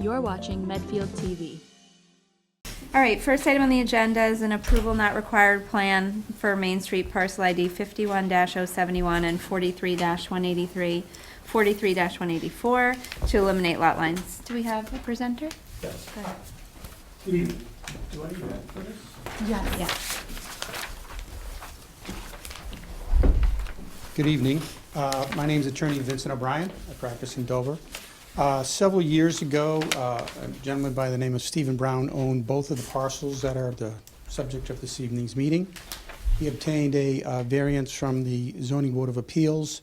You're watching Medfield TV. All right, first item on the agenda is an approval not required plan for Main Street parcel ID 51-071 and 43-183, 43-184 to eliminate lot lines. Do we have a presenter? Yes. Go ahead. Good evening. Do I need that for this? Yes. Good evening. My name is Attorney Vincent O'Brien. I practice in Dover. Several years ago, a gentleman by the name of Stephen Brown owned both of the parcels that are the subject of this evening's meeting. He obtained a variance from the Zoning Board of Appeals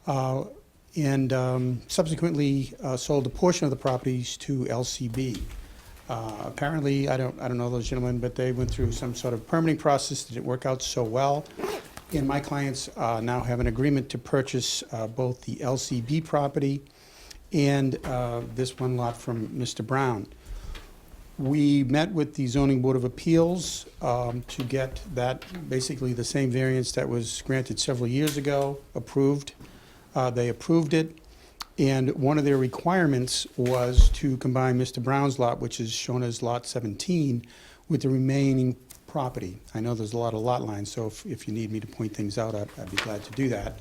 and subsequently sold a portion of the properties to LCB. Apparently, I don't know those gentlemen, but they went through some sort of permitting process that didn't work out so well. And my clients now have an agreement to purchase both the LCB property and this one lot from Mr. Brown. We met with the Zoning Board of Appeals to get that, basically the same variance that was granted several years ago, approved. They approved it, and one of their requirements was to combine Mr. Brown's lot, which is shown as Lot 17, with the remaining property. I know there's a lot of lot lines, so if you need me to point things out, I'd be glad to do that.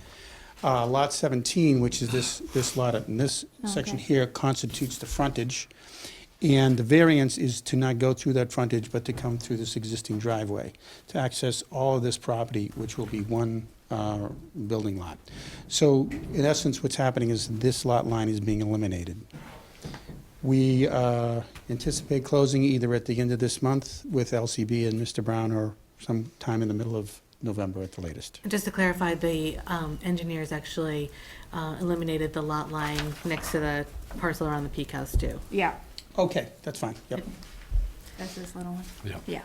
Lot 17, which is this lot in this section here, constitutes the frontage, and the variance is to not go through that frontage, but to come through this existing driveway to access all of this property, which will be one building lot. So in essence, what's happening is this lot line is being eliminated. We anticipate closing either at the end of this month with LCB and Mr. Brown, or sometime in the middle of November at the latest. Just to clarify, the engineers actually eliminated the lot line next to the parcel around the Peak House too. Yeah, Okay, that's fine, yep. that's this little one. Yeah. Yeah.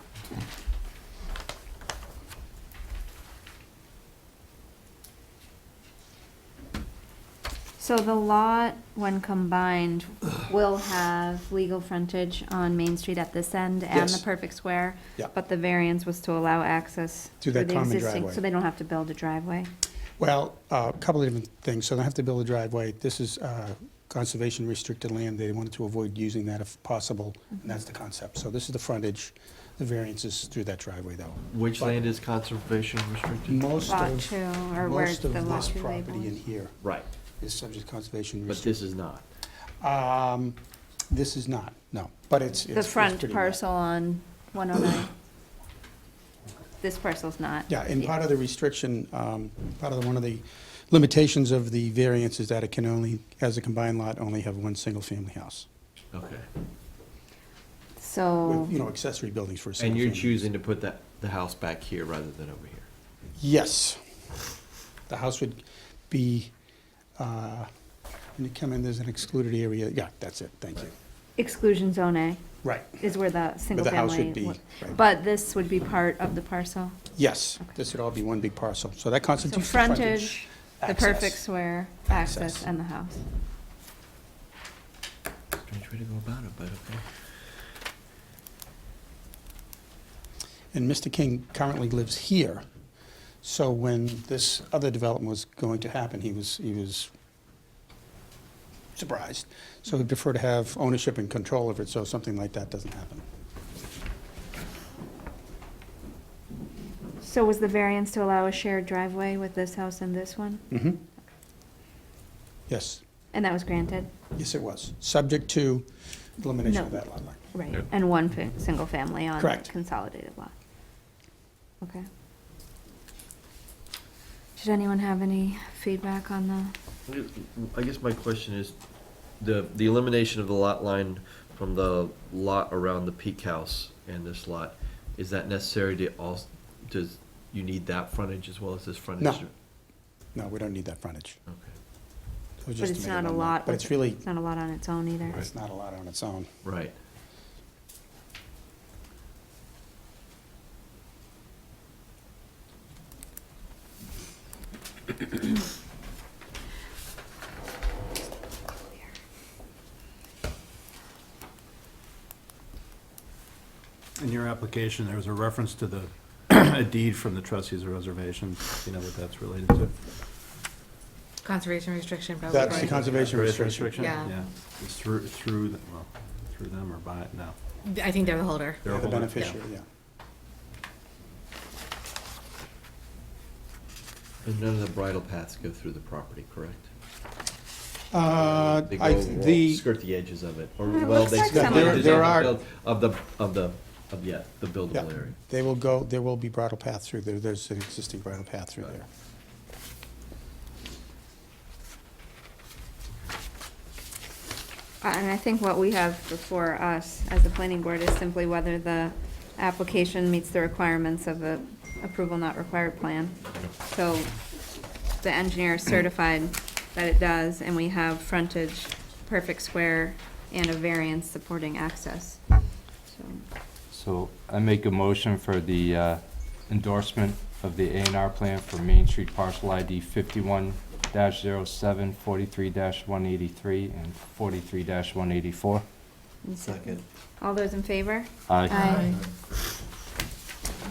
So the lot, when combined, will have legal frontage on Main Street at this end and the Yes. perfect square. Yeah. But the variance was to allow access To through that the common existing, driveway. so they don't have to build a driveway. Well, a couple of different things. So they have to build a driveway. This is conservation restricted land. They wanted to avoid using that if possible, and that's the concept. So this is the frontage. The variance is through that driveway, though. Which But land is conservation restricted? Most Lot of, 2, or where's most the of lot this 2 label? property in here Right, is subject to conservation but restricted. this is not. This is not, no, but it's The it's front pretty wet. parcel on 109? This parcel's not. Yeah, and part of the restriction, part of one of the limitations of the variance is that it can only, as a combined lot, only have one single-family house. Okay. So, With, accessory buildings for a single And you're family. choosing to put the house back here rather than over here? Yes. The house would be, when you come in, there's an excluded area. Yeah, that's it, thank you. exclusion zone A Right, is where the single the house family. would be, right. But this would be part of the parcel? Yes, Okay. this would all be one big parcel. So that So constitutes the frontage, the access. perfect square, access, Access. and the house. Strange way to go about it, but okay. And Mr. King currently lives here. So when this other development was going to happen, he was surprised. So he'd prefer to have ownership and control of it, so something like that doesn't happen. So was the variance to allow a shared driveway with this house and this one? Mm-hmm. Yes, And that was granted? yes, it was, subject to elimination of No. that lot line. Right. Yep. And one single family on the Correct. consolidated lot? Okay. Did anyone have any feedback on the? I guess my question is, the elimination of the lot line from the lot around the Peak House and this lot, is that necessary to also, does you need that frontage as well as this frontage? No. No, we don't need that frontage. Okay. It was But just it's to make it not a one lot. But it's really, It's not a lot on its own either. it's not a lot on its own. Right. In your application, there was a reference to the, a deed from the trustees of reservation. You know what that's related to? Conservation restriction, probably. That's the right? conservation restriction. Yeah. It's through, well, through them or by, no. I think they're the holder. They're Yeah, the holding- beneficiary, yeah. And none of the bridle paths go through the property, correct? They I, go the, skirt the edges of it, or It well, looks they like skirt some the of edges them. There of are- the buildable Yeah. area. they will go, there will be bridle path through there. There's an existing bridle path through there. And I think what we have before us as a planning board is simply whether the application meets the requirements of a approval not required plan. So the engineer certified that it does, and we have frontage, perfect square, and a variance supporting access. So, So I make a motion for the endorsement of the A&R plan for Main Street parcel ID 51-07, 43-183, and 43-184. and so- Second. All those in favor? Aye.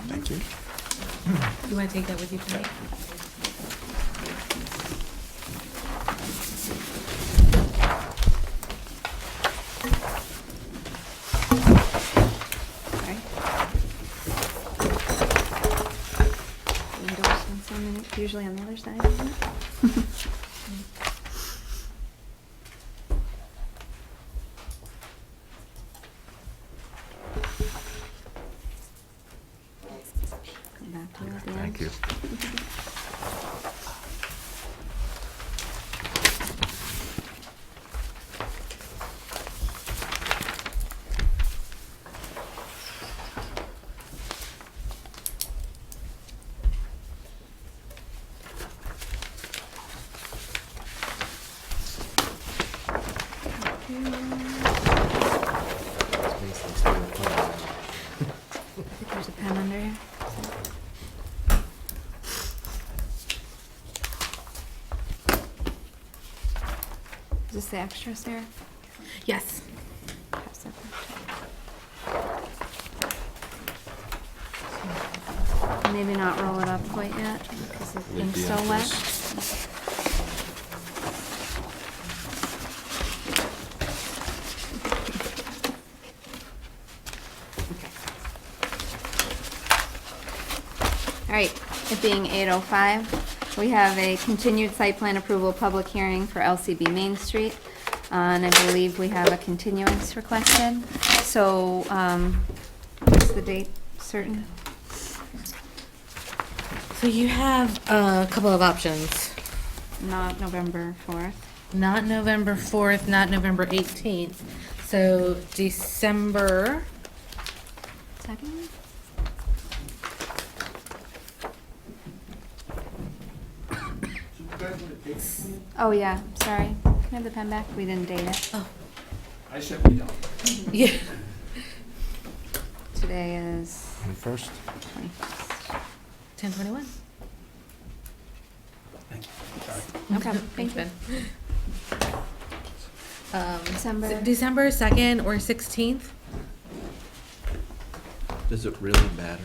Thank you. You want to take that with you tonight? Sorry. The endorsements usually on the other side, isn't it? Come back to you at the end. Thank you. I think there's a pen under here. Is this the extra, Sarah? Yes. Pass that back. Maybe not roll it up quite yet, because the With ink's the so wet. entrance. All right, it being 8:05, we have a continued site plan approval public hearing for LCB Main Street. And I believe we have a continuance requested. So, what's the date certain? So you have a couple of options. Not November 4th. Not November 4th, not November 18th. So December, Second? Oh, yeah, sorry. Can I have the pen back? We didn't date it. I said we don't. yeah, Today is 21st? 21st. 10/21. Okay, thank you. December. December 2nd or 16th. Does it really matter?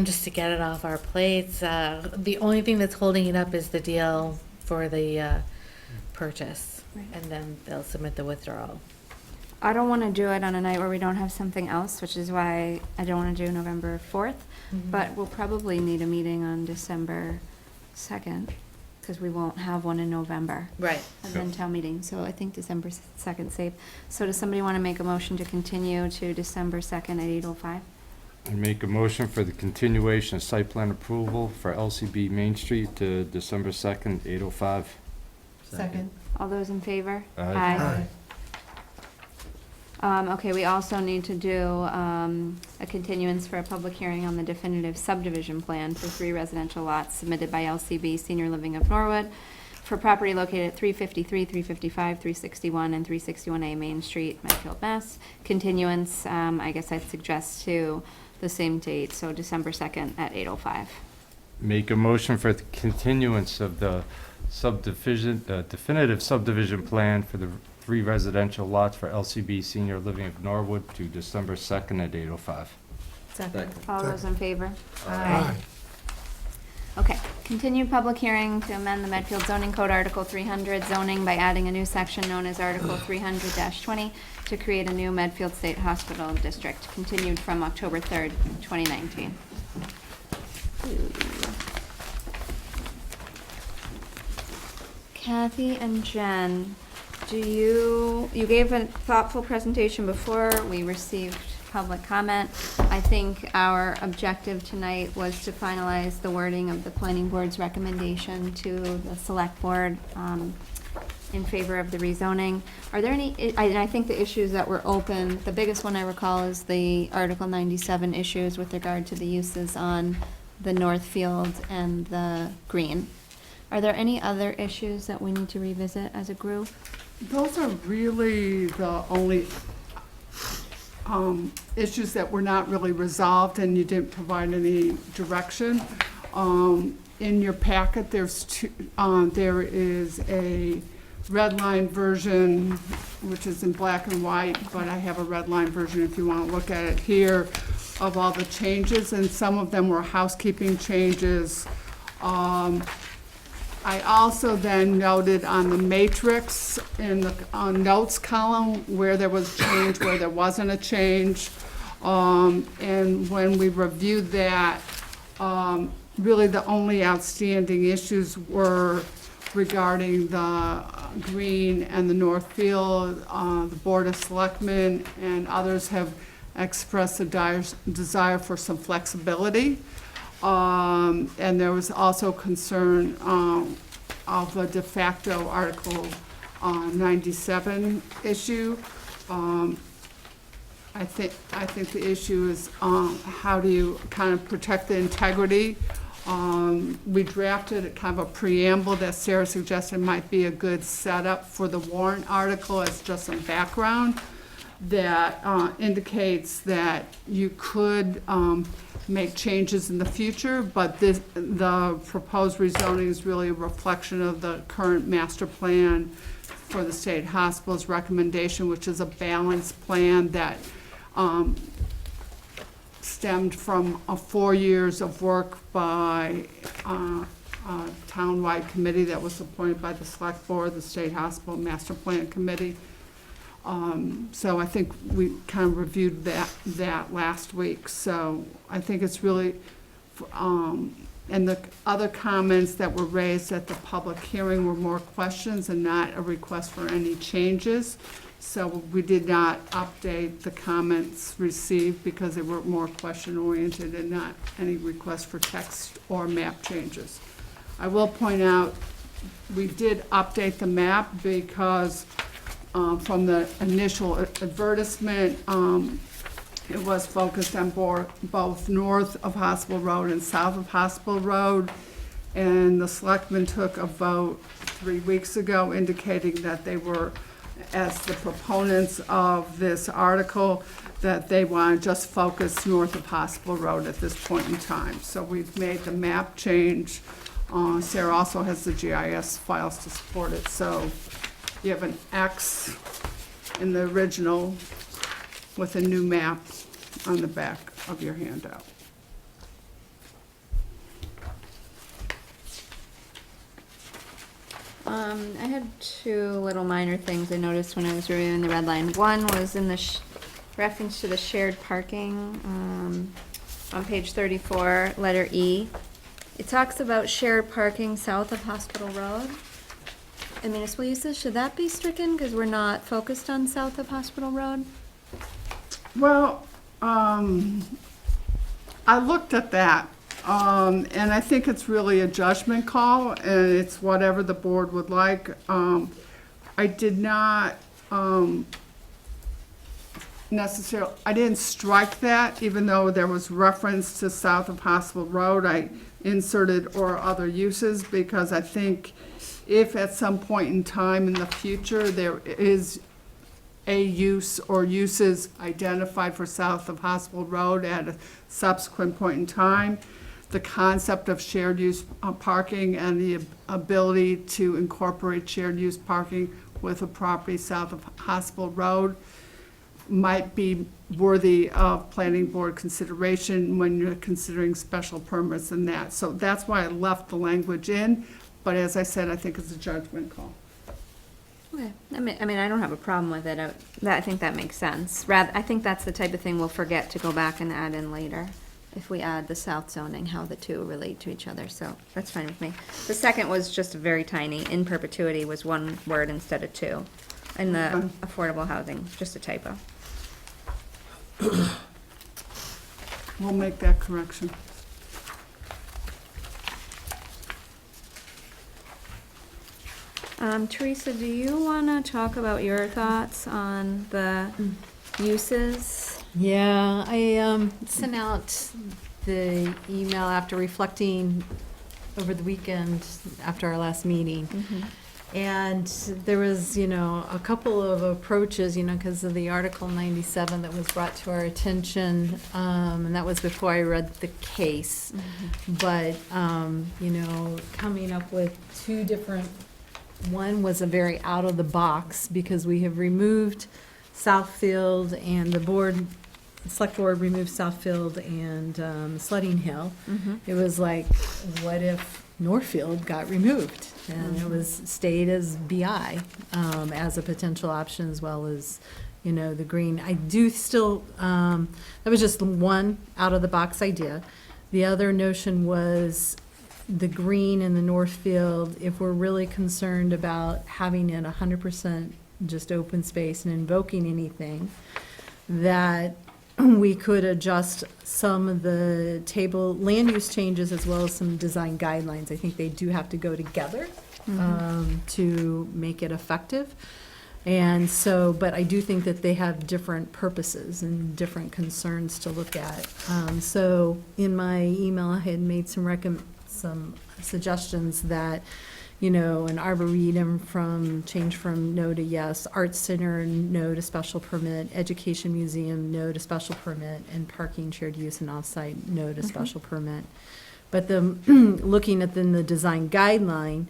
Just to get it off our plates. The only thing that's holding it up is the deal for the purchase. Right. And then they'll submit the withdrawal. I don't want to do it on a night where we don't have something else, which is why I don't want to do November 4th. But we'll probably need a meeting on December 2nd, because we won't have one in November. Right. And then town meeting, so I think December 2nd safe. So does somebody want to make a motion to continue to December 2nd at 8:05? I make a motion for the continuation of site plan approval for LCB Main Street to December 2nd, 8:05. All those in favor? Aye. Okay, we also need to do a continuance for a public hearing on the definitive subdivision plan for 3 residential lots submitted by LCB Senior Living of Norwood for property located at 353, 355, 361, and 361A Main Street, Medfield, Mass. Continuance, I guess I'd suggest to the same date, so December 2nd at 8:05. Make a motion for the continuance of the subdivision, definitive subdivision plan for the 3 residential lots for LCB Senior Living of Norwood to December 2nd at 8:05. Second. All those in favor? Aye. Okay, continued public hearing to amend the Medfield zoning code, Article 300 zoning by adding a new section known as Article 300-20 to create a new Medfield State Hospital District, continued from October 3rd, 2019. Kathy and Jen, you gave a thoughtful presentation before, we received public comment. I think our objective tonight was to finalize the wording of the planning board's recommendation to the select board in favor of the rezoning. Are there any, and I think the issues that were open, the biggest one I recall is the Article 97 issues with regard to the uses on the Northfield and the Green. Are there any other issues that we need to revisit as a group? Those are really the only issues that were not really resolved, and you didn't provide any direction. In your packet, there is a red line version, which is in black and white, but I have a red line version if you want to look at it here, of all the changes, and some of them were housekeeping changes. I also then noted on the matrix in the notes column where there was change, where there wasn't a change. And when we reviewed that, really the only outstanding issues were regarding the Green and the Northfield. The Board of Selectmen and others have expressed a desire for some flexibility. And there was also concern of the de facto Article 97 issue. I think the issue is how do you kind of protect the integrity. We drafted kind of a preamble that Sarah suggested might be a good setup for the warrant article as just some background that indicates that you could make changes in the future, but the proposed rezoning is really a reflection of the current master plan for the state hospital's recommendation, which is a balanced plan that stemmed from 4 years of work by a town-wide committee that was appointed by the select board, the state hospital master plan committee. So I think we kind of reviewed that last week. So I think it's really, and the other comments that were raised at the public hearing were more questions and not a request for any changes. So we did not update the comments received because they were more question-oriented and not any request for text or map changes. I will point out, we did update the map because from the initial advertisement, it was focused on both north of Hospital Road and south of Hospital Road. And the selectmen took a vote 3 weeks ago indicating that they were, as the proponents of this article, that they want to just focus north of Hospital Road at this point in time. So we've made the map change. Sarah also has the GIS files to support it. So you have an X in the original with a new map on the back of your handout. I had two little minor things I noticed when I was reviewing the red line. One was in the reference to the shared parking on page 34, letter E. It talks about shared parking south of Hospital Road. And municipal uses, should that be stricken because we're not focused on south of Hospital Road? Well, I looked at that, and I think it's really a judgment call, and it's whatever the board would like. I did not necessarily, I didn't strike that, even though there was reference to south of Hospital Road. I inserted or other uses because I think if at some point in time in the future there is a use or uses identified for south of Hospital Road at a subsequent point in time, the concept of shared use parking and the ability to incorporate shared use parking with a property south of Hospital Road might be worthy of planning board consideration when you're considering special permits and that. So that's why I left the language in, but as I said, I think it's a judgment call. Okay, I mean, I don't have a problem with it. I think that makes sense. I think that's the type of thing we'll forget to go back and add in later, if we add the south zoning, how the two relate to each other, so that's fine with me. The second was just very tiny. In perpetuity was one word instead of two. And the Okay. affordable housing, just a typo. We'll make that correction. Teresa, do you want to talk about your thoughts on the uses? Yeah, I sent out the email after reflecting over the weekend after our last meeting. And there was, a couple of approaches, because of the Article 97 that was brought to our attention, and that was before I read the case. But, coming up with two different, one was a very out of the box, because we have removed Southfield and the select board removed Southfield and Sledding Hill. It was like, what if Northfield got removed? And it was stayed as BI as a potential option, as well as, the green. I do still, that was just one out-of-the-box idea. The other notion was the green in the Northfield, if we're really concerned about having it 100% just open space and invoking anything, that we could adjust some of the table land use changes as well as some design guidelines. I think they do have to go together to make it effective. And so, but I do think that they have different purposes and different concerns to look at. So in my email, I had made some suggestions that, an arboretum change from no to yes, arts center, no to special permit, education museum, no to special permit, and parking, shared use, and offsite, no to special permit. But looking at the design guideline,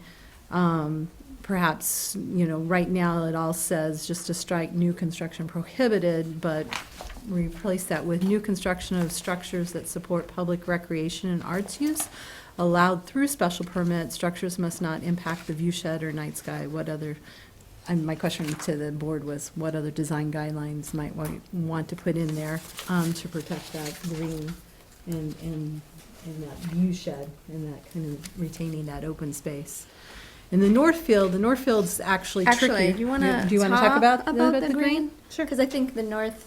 perhaps, right now it all says just to strike new construction prohibited, but replace that with new construction of structures that support public recreation and arts use allowed through special permit. Structures must not impact the view shed or night sky. What other, my question to the board was, what other design guidelines might want to put in there to protect that green and that view shed and that kind of retaining that open space. In the Northfield's actually tricky. Actually, do you want to talk about the green? Sure. Because I think the North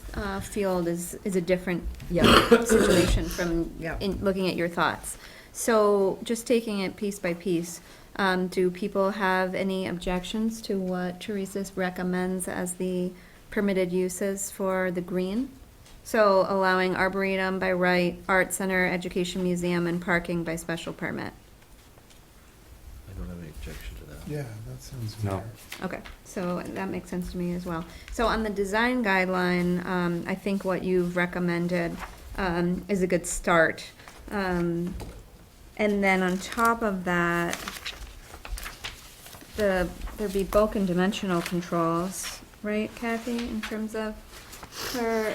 Field is a different situation from looking at your thoughts. So just taking it piece by piece, do people have any objections to what Teresa recommends as the permitted uses for the green? So allowing arboretum by right, art center, education museum, and parking by special permit. I don't have any objection to that. Yeah, that sounds No. fair. Okay, so that makes sense to me as well. So on the design guideline, I think what you've recommended is a good start. And then on top of that, there'd be bulk and dimensional controls, right, Kathy, in terms of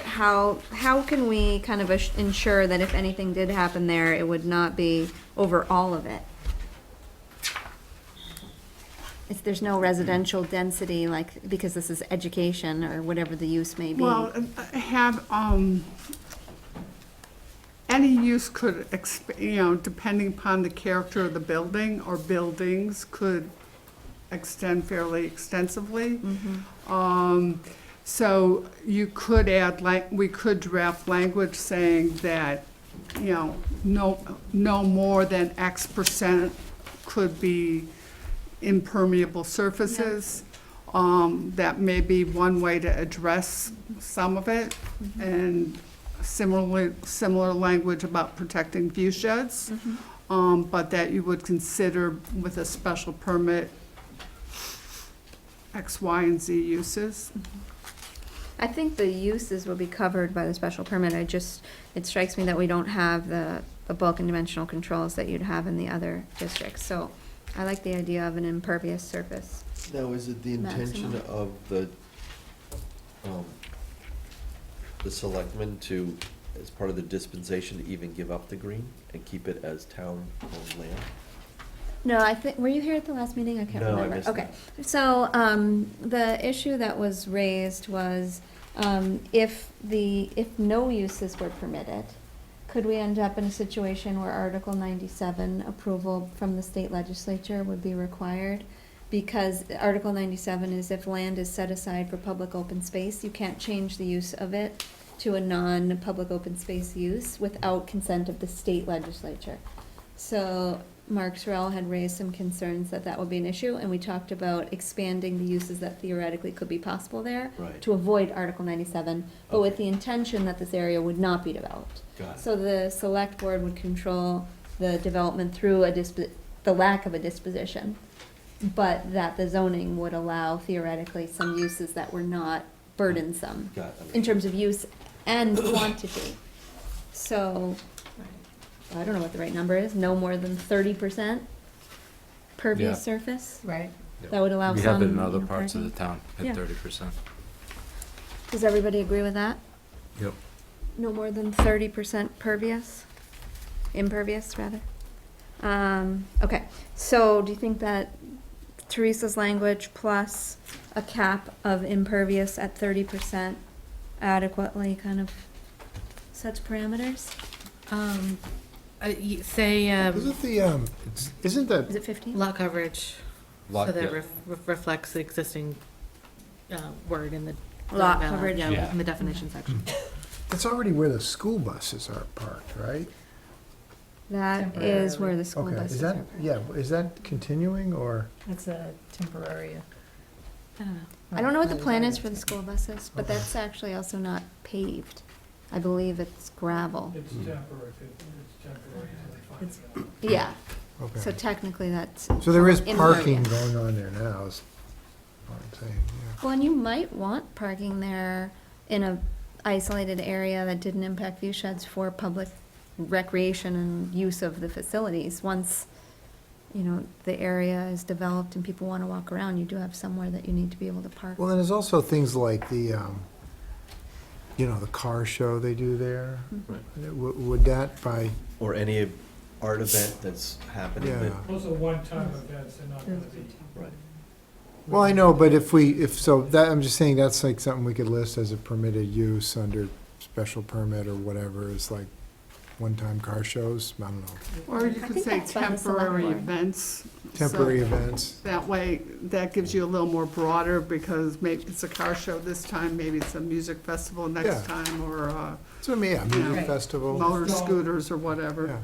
how can we kind of ensure that if anything did happen there, it would not be over all of it? If there's no residential density, like, because this is education or whatever the use may be. Well, any use could, depending upon the character of the building or buildings, could extend fairly extensively. So you could we could draft language saying that, no more than X percent could be impermeable surfaces. That may be one way to address some of it. And similar language about protecting view sheds, but that you would consider with a special permit X, Y, and Z uses. I think the uses will be covered by the special permit. It strikes me that we don't have the bulk and dimensional controls that you'd have in the other districts. So I like the idea of an impervious surface. Now, is it the intention Maximum. of the the selectmen to, as part of the dispensation, to even give up the green and keep it as town-owned land? No, I think, were you here at the last meeting? I can't No, I remember. missed Okay, so, the issue that was raised was, if no uses were permitted, could we end up in a situation where Article 97 approval from the state legislature would be required? Because Article 97 is if land is set aside for public open space, you can't change the use of it to a non-public open space use without consent of the state legislature. So Mark Sorrell had raised some concerns that that would be an issue, and we talked about expanding the uses that theoretically could be possible there Right. to avoid Article 97, but with Okay. the intention that this area would not be developed. Got it. So the select board would control the development through the lack of a disposition, but that the zoning would allow theoretically some uses that were not burdensome Got it. in terms of use and quantity. So, I don't know what the right number is, no more than 30% pervious Yeah. surface? Right. That would allow We some, have it in you other know, parts of the parking. town Yeah. at 30%. Does everybody agree with that? Yep. No more than 30% pervious, impervious rather. Okay, so do you think that Teresa's language plus a cap of impervious at 30% adequately kind of sets parameters? Say, Isn't the, isn't Is the, it 15? lot coverage, Lot- so that yeah. reflects the existing word in the. Lot bylaw, coverage. Yeah. in the definition section. that's already where the school buses are parked, right? That is where the school Okay, buses is are. that, yeah, is that continuing or? That's a temporary. I don't know. I don't know what the plan is for the school buses, but that's actually also not paved. I believe it's gravel. It's temporary, it's temporary until they find it out. Yeah, so Okay. technically that's. So there is impervious. parking going on there now, is what I'm saying, yeah. Well, and you might want parking there in a isolated area that didn't impact view sheds for public recreation and use of the facilities. Once, you know, the area is developed and people want to walk around, you do have somewhere that you need to be able to park. Well, and there's also things like the, you know, the car show they do there. Mhm. Would that by, Or any art event that's happening that, yeah. Those are one-time events, they're not gonna be. right. Well, I know, but if so, that, I'm just saying that's like something we could list as a permitted use under special permit or whatever, is like one-time car shows, I don't know, Or you I could think say that's by the select temporary board. events. temporary So events. that way, that gives you a little more broader, because maybe it's a car show this time, maybe it's a music festival Yeah. next time, or So, I mean, yeah, music Right. festival, motor scooters or whatever. yeah.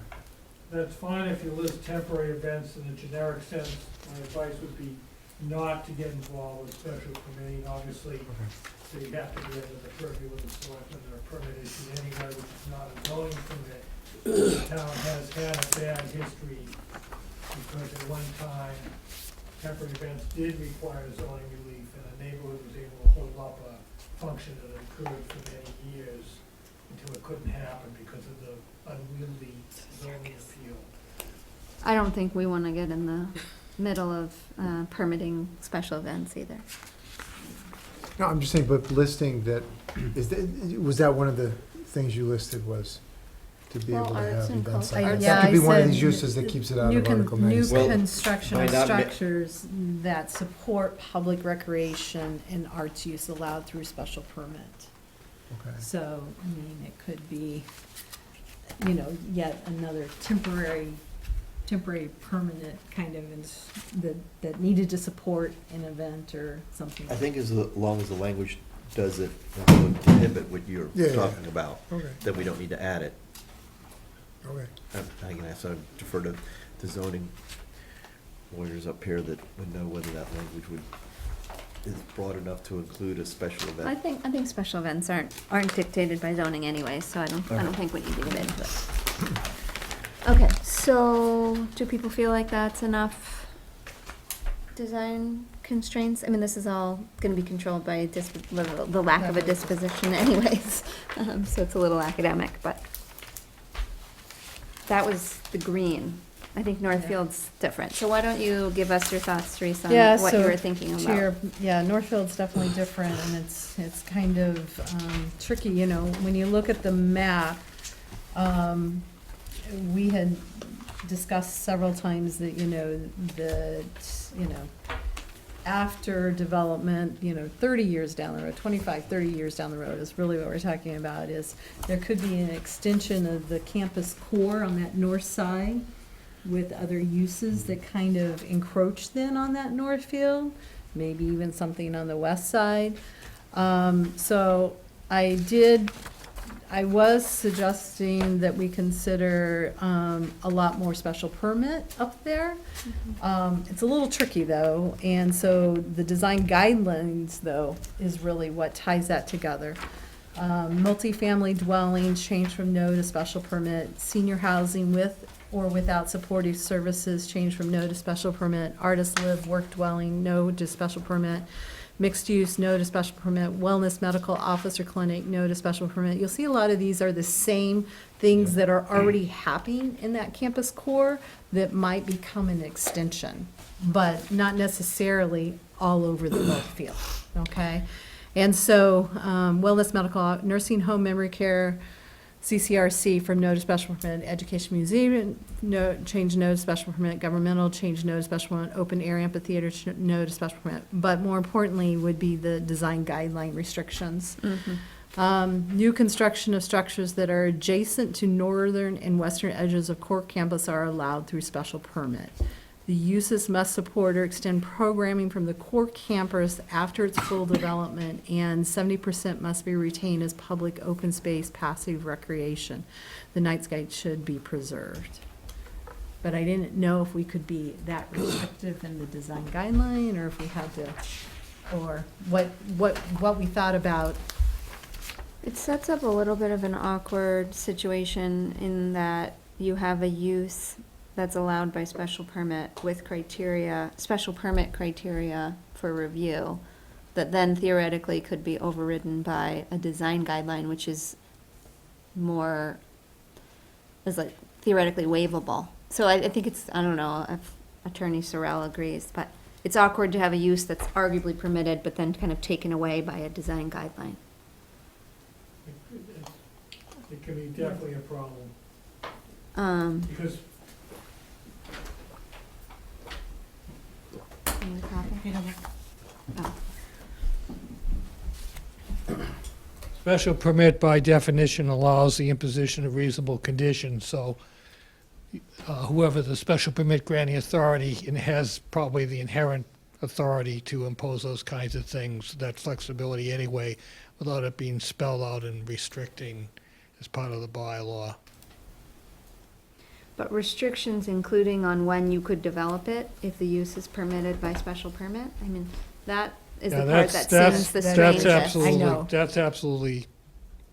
That's fine if you list temporary events in a generic sense. My advice would be not to get involved with special permitting, obviously. So you have to be under the purview of the selectmen or permit issue anyway, which is not a zoning permit. The town has had a bad history because at one time, temporary events did require zoning relief, and a neighborhood was able to hold up a function that had occurred for many years until it couldn't happen because of the unwieldy zoning appeal. I don't think we want to get in the middle of permitting special events either. No, I'm just saying, but listing that, was that one of the things you listed, was to be Well, able to arts have and events culture. like that? Yeah, That could be I one of said these uses that keeps it out New of Article 97. Well, construction by of not ma- structures that support public recreation and arts use allowed through special permit. Okay. So, I mean, it could be, you know, yet another temporary permanent kind of, that needed to support an event or something. I think as long as the language doesn't inhibit what you're Yeah, yeah, talking yeah. about, Okay, then we don't need to add it. okay. I can have to defer to the zoning lawyers up here that would know whether that language is broad enough to include a special I event. think special events aren't dictated by zoning anyway, so I don't think we need to get into it. Okay, so do people feel like that's enough design constraints? I mean, this is all gonna be controlled by the lack of a disposition anyways, so it's a little academic, but that was the green. I think Northfield's different. So why don't you give us your thoughts, Teresa, on Yeah, what you so were thinking to about? yeah, Northfield's definitely different, and it's kind of tricky, you know, when you look at the map, we had discussed several times that, after development, 30 years down the road, 25, 30 years down the road is really what we're talking about, is there could be an extension of the campus core on that north side with other uses that kind of encroach then on that north field, maybe even something on the west side. So I was suggesting that we consider a lot more special permit up there. It's a little tricky though, and so the design guidelines though is really what ties that together. Multifamily dwellings change from no to special permit, senior housing with or without supportive services change from no to special permit, artist live work dwelling, no to special permit, mixed use, no to special permit, wellness medical office or clinic, no to special permit. You'll see a lot of these are the same things that are already happening in that campus core that might become an extension, but not necessarily all over the boat field, okay? And so, wellness medical, nursing home, memory care, CCRC from no to special permit, education museum, no, change no to special permit, governmental, change no to special permit, open air amphitheater, no to special permit. But more importantly would be the design guideline restrictions. New construction of structures that are adjacent to northern and western edges of core campus are allowed through special permit. The uses must support or extend programming from the core campus after its full development, and 70% must be retained as public open space passive recreation. The night sky should be preserved. But I didn't know if we could be that restrictive in the design guideline, or if we had to, or what we thought about. It sets up a little bit of an awkward situation in that you have a use that's allowed by special permit with criteria, special permit criteria for review, that then theoretically could be overridden by a design guideline, which is more, is like theoretically waivable. So I think it's, I don't know if Attorney Sorrell agrees, but it's awkward to have a use that's arguably permitted, but then kind of taken away by a design guideline. It can be definitely a problem, because Need a copy? Oh. special permit by definition allows the imposition of reasonable conditions, so whoever the special permit granting authority has probably the inherent authority to impose those kinds of things, that flexibility anyway, without it being spelled out and restricting as part of the bylaw. But restrictions including on when you could develop it, if the use is permitted by special permit? I mean, that is the part that seems the strangest. I know. That's absolutely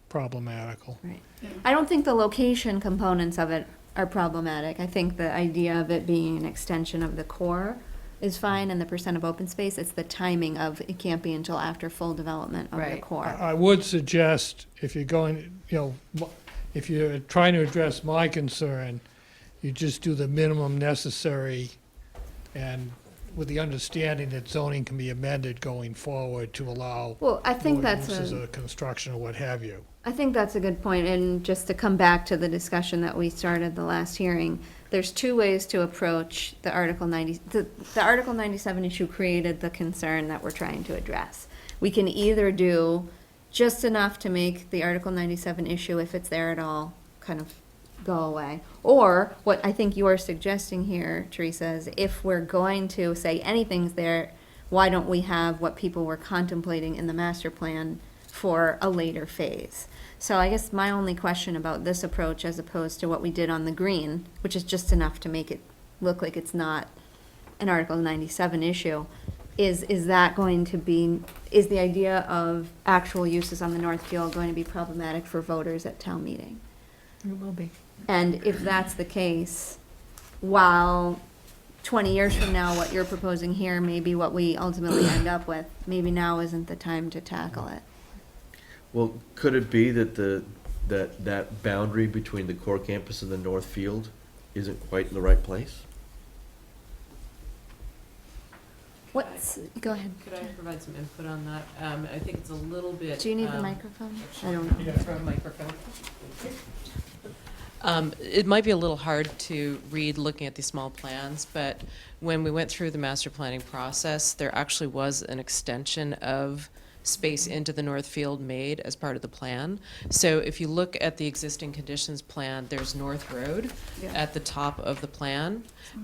problematical. Right. I don't think the location components of it are problematic. I think the idea of it being an extension of the core is fine, and the percent of open space, it's the timing of, it can't be until after full development of the Right. core. I would suggest, if you're going, if you're trying to address my concern, you just do the minimum necessary, and with the understanding that zoning can be amended going forward to allow Well, I think more that's uses a, of construction or what have you. I think that's a good point, and just to come back to the discussion that we started the last hearing, there's two ways to approach the Article 90, the Article 97 issue created the concern that we're trying to address. We can either do just enough to make the Article 97 issue, if it's there at all, kind of go away. Or what I think you're suggesting here, Teresa, is if we're going to say anything's there, why don't we have what people were contemplating in the master plan for a later phase? So I guess my only question about this approach, as opposed to what we did on the green, which is just enough to make it look like it's not an Article 97 issue, is that going to be, is the idea of actual uses on the North Field going to be problematic for voters at town meeting? It will be. And if that's the case, while 20 years from now, what you're proposing here may be what we ultimately end up with, maybe now isn't the time to tackle it. Well, could it be that that boundary between the core campus and the north field isn't quite in the right place? Go ahead. Could I provide some input on that? I think it's a little bit. Do you need the microphone? I don't know. For a microphone. It might be a little hard to read looking at these small plans, but when we went through the master planning process, there actually was an extension of space into the North Field made as part of the plan. So if you look at the existing conditions plan, there's North Road at the top of the plan.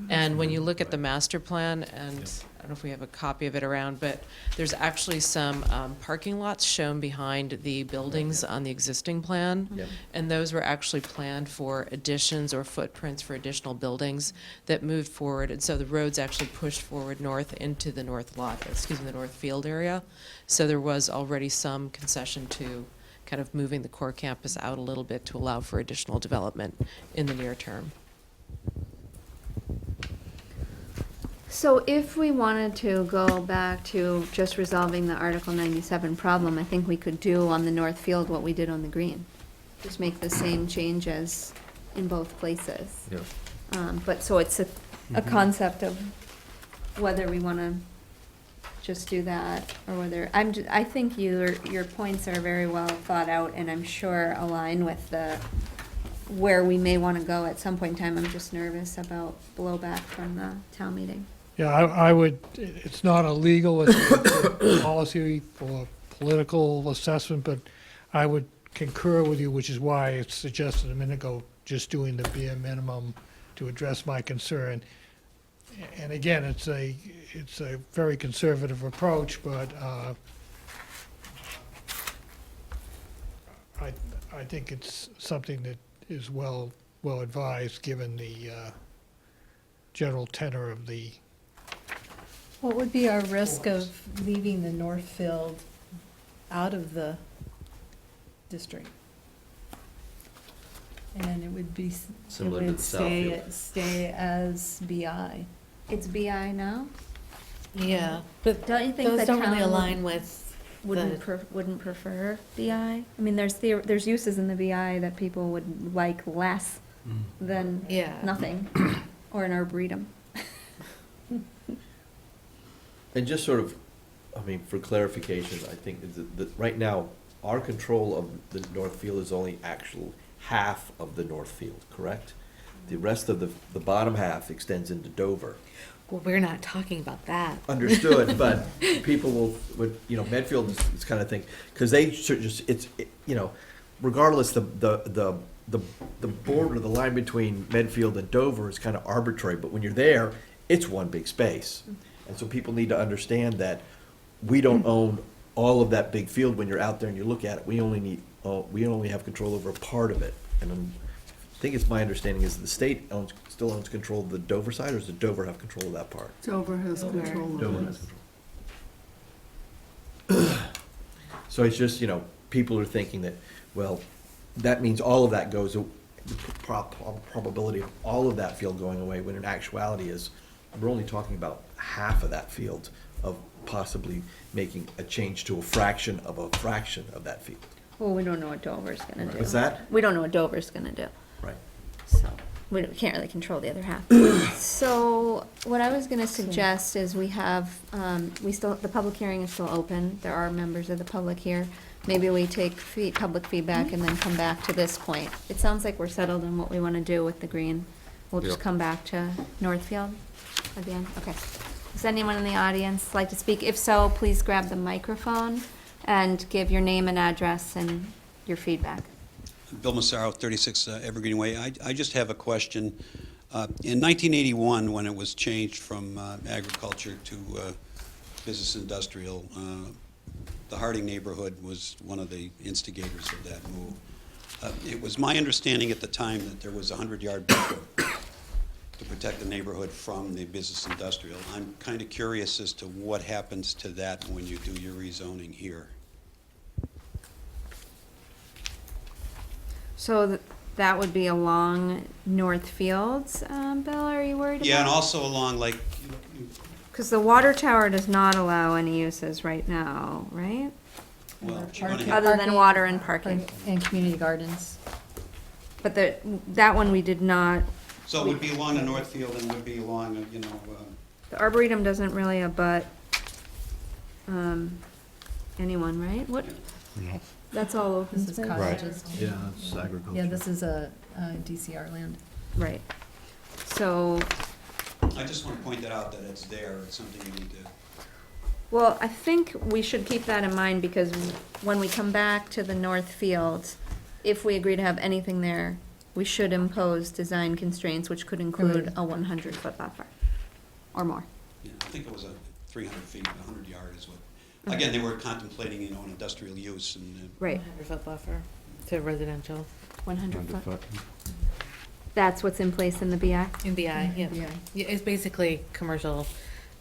And when you look at the master plan, and I don't know if we have a copy of it around, but there's actually some parking lots shown behind the buildings on the existing plan. Yep. And those were actually planned for additions or footprints for additional buildings that moved forward. And so the roads actually pushed forward north into the north lot, the North Field area. So there was already some concession to kind of moving the core campus out a little bit to allow for additional development in the near term. So if we wanted to go back to just resolving the Article 97 problem, I think we could do on the North Field what we did on the Green. Just make the same changes in both places. Yeah. But so it's a concept of whether we want to just do that or whether, I think your points are very well thought out and I'm sure align with where we may want to go at some point in time. I'm just nervous about blowback from the town meeting. Yeah, I would, it's not a legal, it's a policy or political assessment, but I would concur with you, which is why it's suggested a minute ago, just doing the bare minimum to address my concern. And again, it's a very conservative approach, but I think it's something that is well advised, given the general tenor of the. What would be our risk of leaving the Northfield out of the district? And it would be, Similar to it would the Southfield. stay as BI. It's BI now? Yeah, but Don't you think those the don't really town align with wouldn't prefer BI? I mean, there's uses in the BI that people would like less than Yeah. nothing, or an arboretum. And just sort of, I mean, for clarification, I think that right now, our control of the North Field is only actual half of the North Field, correct? The rest of the bottom half extends into Dover. Well, we're not talking about that. Understood, but people would, Medfield is kind of thing, because they should just, regardless, the border, the line between Medfield and Dover is kind of arbitrary, but when you're there, it's one big space. And so people need to understand that we don't own all of that big field when you're out there and you look at it. We only have control over a part of it. And I think it's my understanding is the state still owns control of the Dover side, or does the Dover have control of that part? Dover has control Dover of has this. control. So it's just, people are thinking that, well, that means all of that goes, the probability of all of that field going away, when in actuality is, we're only talking about half of that field of possibly making a change to a fraction of that field. Well, we don't know what Dover's gonna do. What's that? We don't know what Dover's gonna do, Right. so can't really control the other half. So what I was gonna suggest is we have, the public hearing is still open. There are members of the public here. Maybe we take public feedback and then come back to this point. It sounds like we're settled on what we wanna do with the green. We'll just Yep. come back to Northfield at the end, okay. Does anyone in the audience like to speak? If so, please grab the microphone and give your name and address and your feedback. Bill Massaro, 36 Evergreen Way. I just have a question. In 1981, when it was changed from agriculture to business industrial, the Harding neighborhood was one of the instigators of that move. It was my understanding at the time that there was a 100-yard buffer to protect the neighborhood from the business industrial. I'm kind of curious as to what happens to that when you do your rezoning here. So that would be along Northfields, Bill, are you worried about? Yeah, and also along like, Because the water tower does not allow any uses right now, right? well, Other than water and parking. And community gardens. But that one we did not So it would be along the Northfield and would be along, The Arboretum doesn't really abut anyone, right? What, that's all open This is space? cottages. Yeah, it's agriculture. Yeah, this is a DCR land. Right. So, I just want to point that out, that it's there, it's something you need to. well, I think we should keep that in mind because when we come back to the North Field, if we agree to have anything there, we should impose design constraints, which could include a 100-foot buffer or more. Yeah, I think it was 300 feet, 100 yard is what, again, they were contemplating, an industrial use and. Right, 100-foot buffer to residential. 100 foot. That's what's in place in the BI? In BI, yeah. BI. Yeah, it's basically commercial,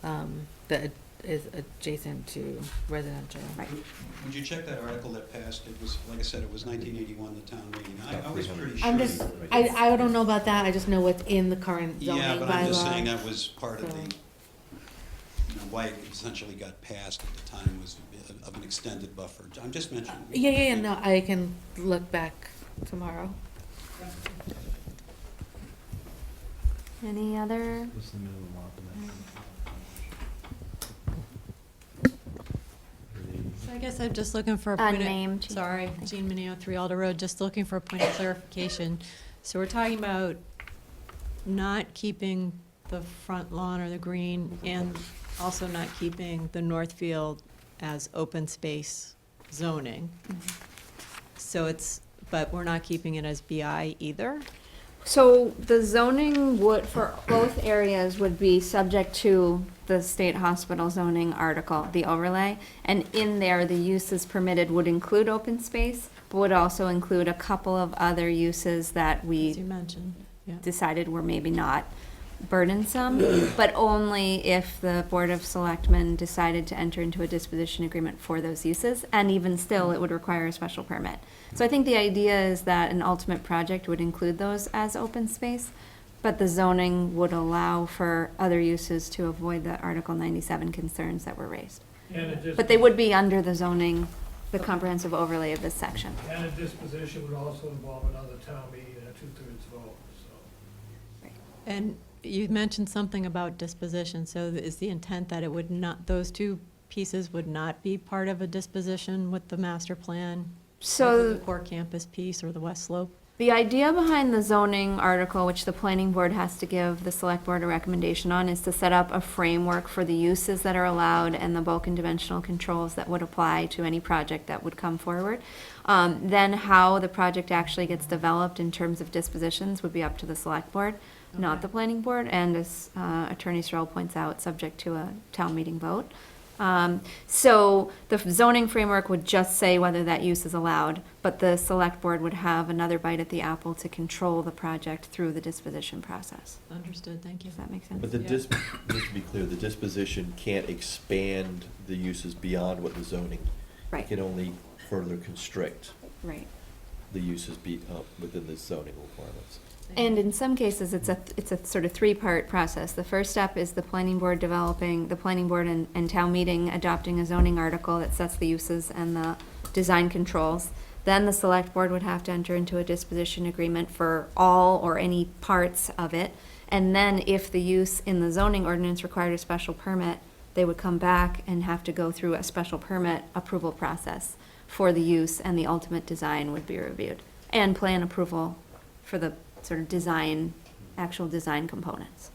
that is adjacent to residential. Right. Would you check that article that passed? It was, like I said, it was 1981, the town meeting. I was pretty sure. I'm just, I don't know about that, I just know what's in the current zoning bylaw. Yeah, but I'm just saying that was part of the, why it essentially got passed at the time was of an extended buffer. I'm just mentioning. Yeah, no, I can look back tomorrow. Any other? So I guess I'm just looking for a point of... Unnamed. Sorry, Jean Mineo, 3 Alder Road, just looking for a point of clarification. So we're talking about not keeping the front lawn or the green and also not keeping the Northfield as open space zoning. So it's, but we're not keeping it as BI either? So the zoning would, for both areas, would be subject to the state hospital zoning article, the overlay. And in there, the uses permitted would include open space, but would also include a couple of other uses that As you we mentioned, yeah. decided were maybe not burdensome, but only if the Board of Selectmen decided to enter into a disposition agreement for those uses. And even still, it would require a special permit. So I think the idea is that an ultimate project would include those as open space, but the zoning would allow for other uses to avoid the Article 97 concerns that were raised. And a But they would be under the zoning, the comprehensive overlay of this section. And a disposition would also involve another town meeting and a 2/3 vote, so. And you mentioned something about disposition, so is the intent that it would not, those two pieces would not be part of a disposition with the master plan? So Either the core campus piece or the west slope? the idea behind the zoning article, which the planning board has to give the select board a recommendation on, is to set up a framework for the uses that are allowed and the bulk and dimensional controls that would apply to any project that would come forward. Then how the project actually gets developed in terms of dispositions would be up to the select board, not Okay. the planning board, and as Attorney Searle points out, subject to a town meeting vote. So the zoning framework would just say whether that use is allowed, but the select board would have another bite at the apple to control the project through the disposition process. Understood, thank you. Does that make sense? But the Yeah. just to be clear, the disposition can't expand the uses beyond what the zoning. Right. It can only further constrict Right. the uses within the zoning requirements. And in some cases, it's a sort of three-part process. The first step is the planning board and town meeting adopting a zoning article that sets the uses and the design controls. Then the select board would have to enter into a disposition agreement for all or any parts of it. And then if the use in the zoning ordinance required a special permit, they would come back and have to go through a special permit approval process for the use, and the ultimate design would be reviewed. And plan approval for the sort of design, actual design components.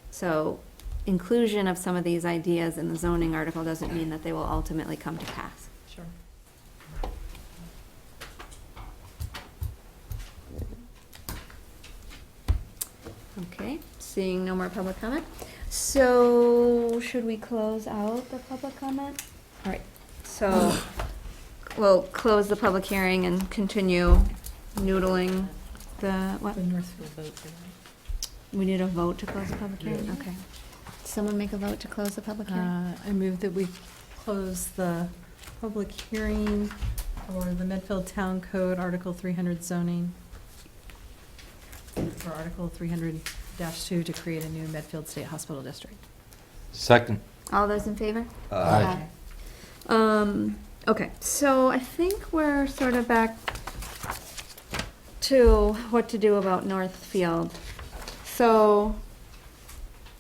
So inclusion of some of these ideas in the zoning article doesn't mean that they will ultimately come to pass. Sure. Okay, seeing no more public comment. So should we close out the public comment? All right, so we'll close the public hearing and continue noodling the, what? The Northfield vote. We need a vote to close the public hearing? Okay. Someone make a vote to close the public hearing? I move that we close the public hearing for the Medfield Town Code, Article 300 zoning, for Article 300-2 to create a new Medfield State Hospital District. Second. All those in favor? Aye. Okay, so I think we're sort of back to what to do about Northfield. So,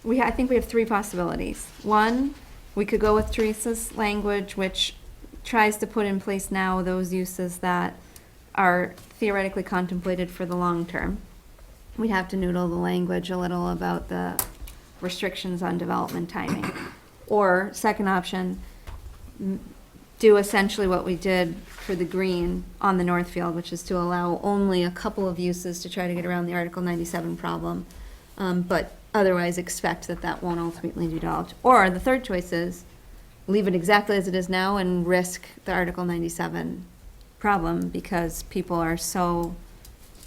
I think we have three possibilities. One, we could go with Teresa's language, which tries to put in place now those uses that are theoretically contemplated for the long term. We'd have to noodle the language a little about the restrictions on development timing. Or, second option, do essentially what we did for the green on the Northfield, which is to allow only a couple of uses to try to get around the Article 97 problem, but otherwise expect that that won't ultimately be developed. Or the third choice is leave it exactly as it is now and risk the Article 97 problem because people are so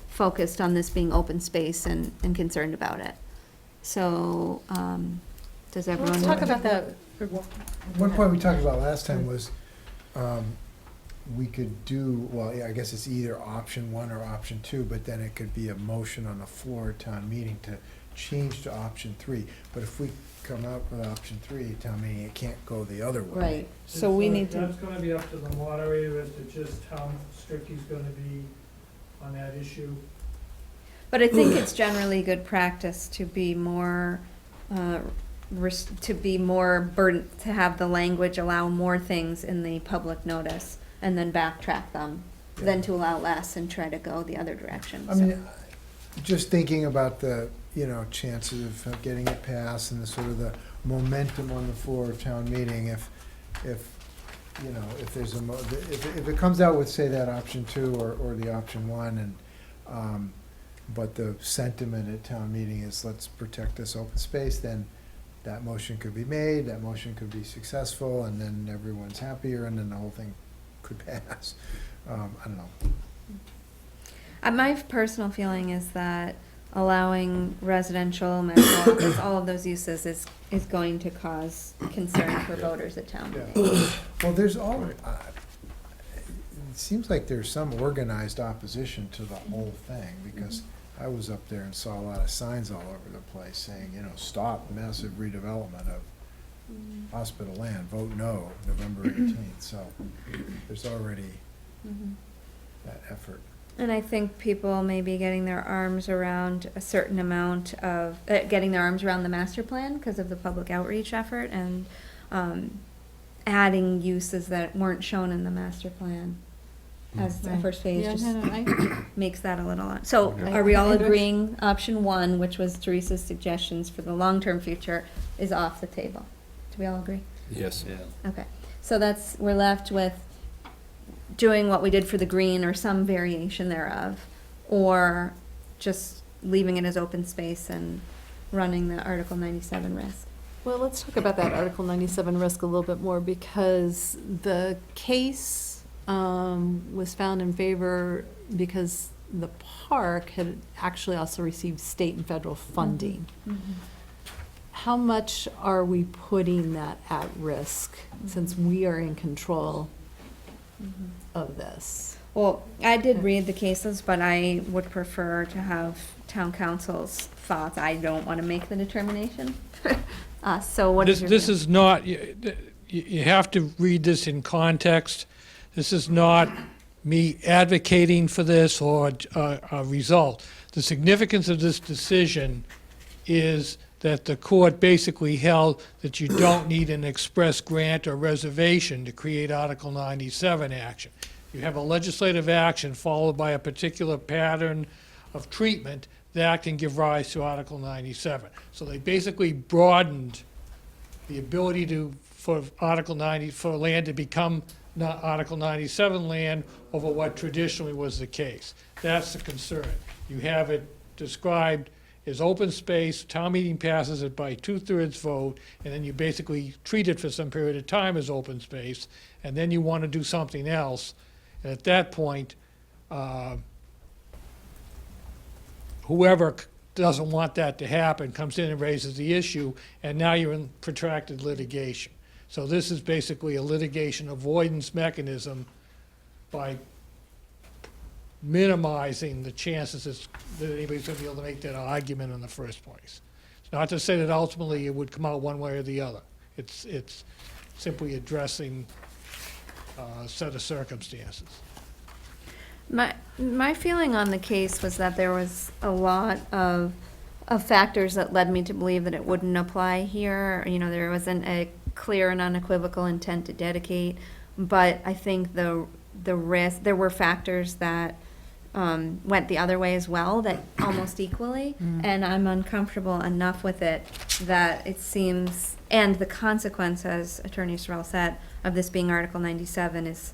focused on this being open space and concerned about it. So, does everyone? Let's talk about that. One point we talked about last time was, we could do, well, yeah, I guess it's either option one or option two, but then it could be a motion on the floor at town meeting to change to option three. But if we come up with option three at town meeting, it can't go the other way. Right, so we need to, That's gonna be up to the moderator as to just how strict he's gonna be on that issue. But I think it's generally good practice to be more, to have the language allow more things in the public notice and then backtrack them, than to allow less and try to go the other direction. I mean, just thinking about the, chances of getting it passed and the sort of the momentum on the floor of town meeting, if there's if it comes out with, say, that option two or the option one, and, but the sentiment at town meeting is let's protect this open space, then that motion could be made, that motion could be successful, and then everyone's happier, and then the whole thing could pass. I don't know. My personal feeling is that allowing residential, medical office, all of those uses is going to cause concern for voters at town. Well, there's it seems like there's some organized opposition to the whole thing, because I was up there and saw a lot of signs all over the place saying, stop massive redevelopment of hospital land, vote no, November 18th. So there's already that effort. And I think people may be getting their arms around a certain amount of, getting their arms around the master plan because of the public outreach effort and adding uses that weren't shown in the master plan as a first phase just makes that a little, so are we all agreeing option one, which was Teresa's suggestions for the long-term future, is off the table? Do we all agree? Yes. Yeah. Okay, so we're left with doing what we did for the green or some variation thereof, or just leaving it as open space and running the Article 97 risk. well, let's talk about that Article 97 risk a little bit more, because the case was found in favor because the park had actually also received state and federal funding. How much are we putting that at risk since we are in control of this? Well, I did read the cases, but I would prefer to have town council's thoughts. I don't want to make the determination. So what is your This view? is not, you have to read this in context. This is not me advocating for this or a result. The significance of this decision is that the court basically held that you don't need an express grant or reservation to create Article 97 action. You have a legislative action followed by a particular pattern of treatment that can give rise to Article 97. So they basically broadened the ability for land to become Article 97 land over what traditionally was the case. That's the concern. You have it described as open space, town meeting passes it by 2/3 vote, and then you basically treat it for some period of time as open space, and then you want to do something else. And at that point, whoever doesn't want that to happen comes in and raises the issue, and now you're in protracted litigation. So this is basically a litigation avoidance mechanism by minimizing the chances that anybody's going to be able to make that argument in the first place. It's not to say that ultimately it would come out one way or the other. It's simply addressing a set of circumstances. My feeling on the case was that there was a lot of factors that led me to believe that it wouldn't apply here. You know, there wasn't a clear and unequivocal intent to dedicate, but I think the risk, there were factors that went the other way as well, that almost equally, and I'm uncomfortable enough with it that it seems, and the consequence, as Attorney Sorrell said, of this being Article 97 is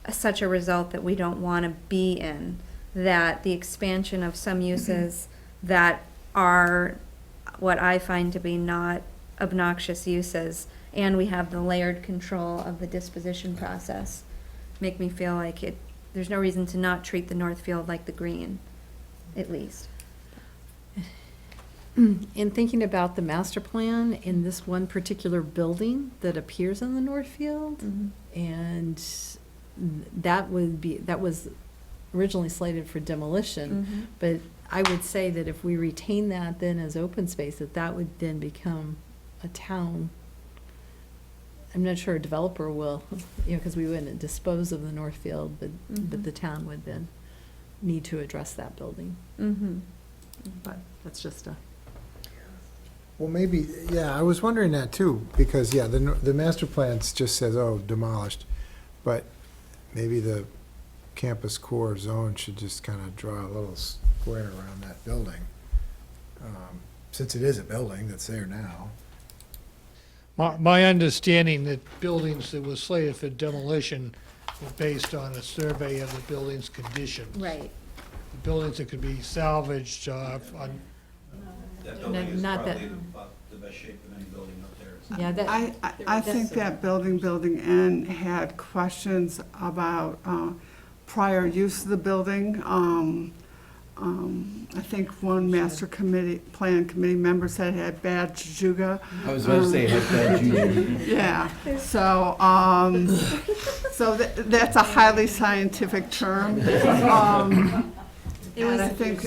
such a result that we don't want to be in, that the expansion of some uses that are what I find to be not obnoxious uses, and we have the layered control of the disposition process, make me feel like there's no reason to not treat the Northfield like the green, at least. In thinking about the master plan in this one particular building that appears on the Northfield, and that was originally slated for demolition, but I would say that if we retain that then as open space, that would then become a town. I'm not sure a developer will, because we wouldn't dispose of the Northfield, but the town would then need to address that building. But that's just a. Well, maybe, yeah, I was wondering that too, because, yeah, the master plan just says, oh, demolished, but maybe the campus core zone should just kind of draw a little square around that building, since it is a building that's there now. My understanding that buildings that were slated for demolition were based on a survey of the building's condition. Right. The buildings that could be salvaged, on, That No, building is not that- probably about the best shape of any building up there. Yeah, that. I think that building N had questions about prior use of the building. I think one master plan committee member said it had bad jujuga. I was about to say, it has bad juju. Yeah, so, that's a highly scientific term. It was, And I think,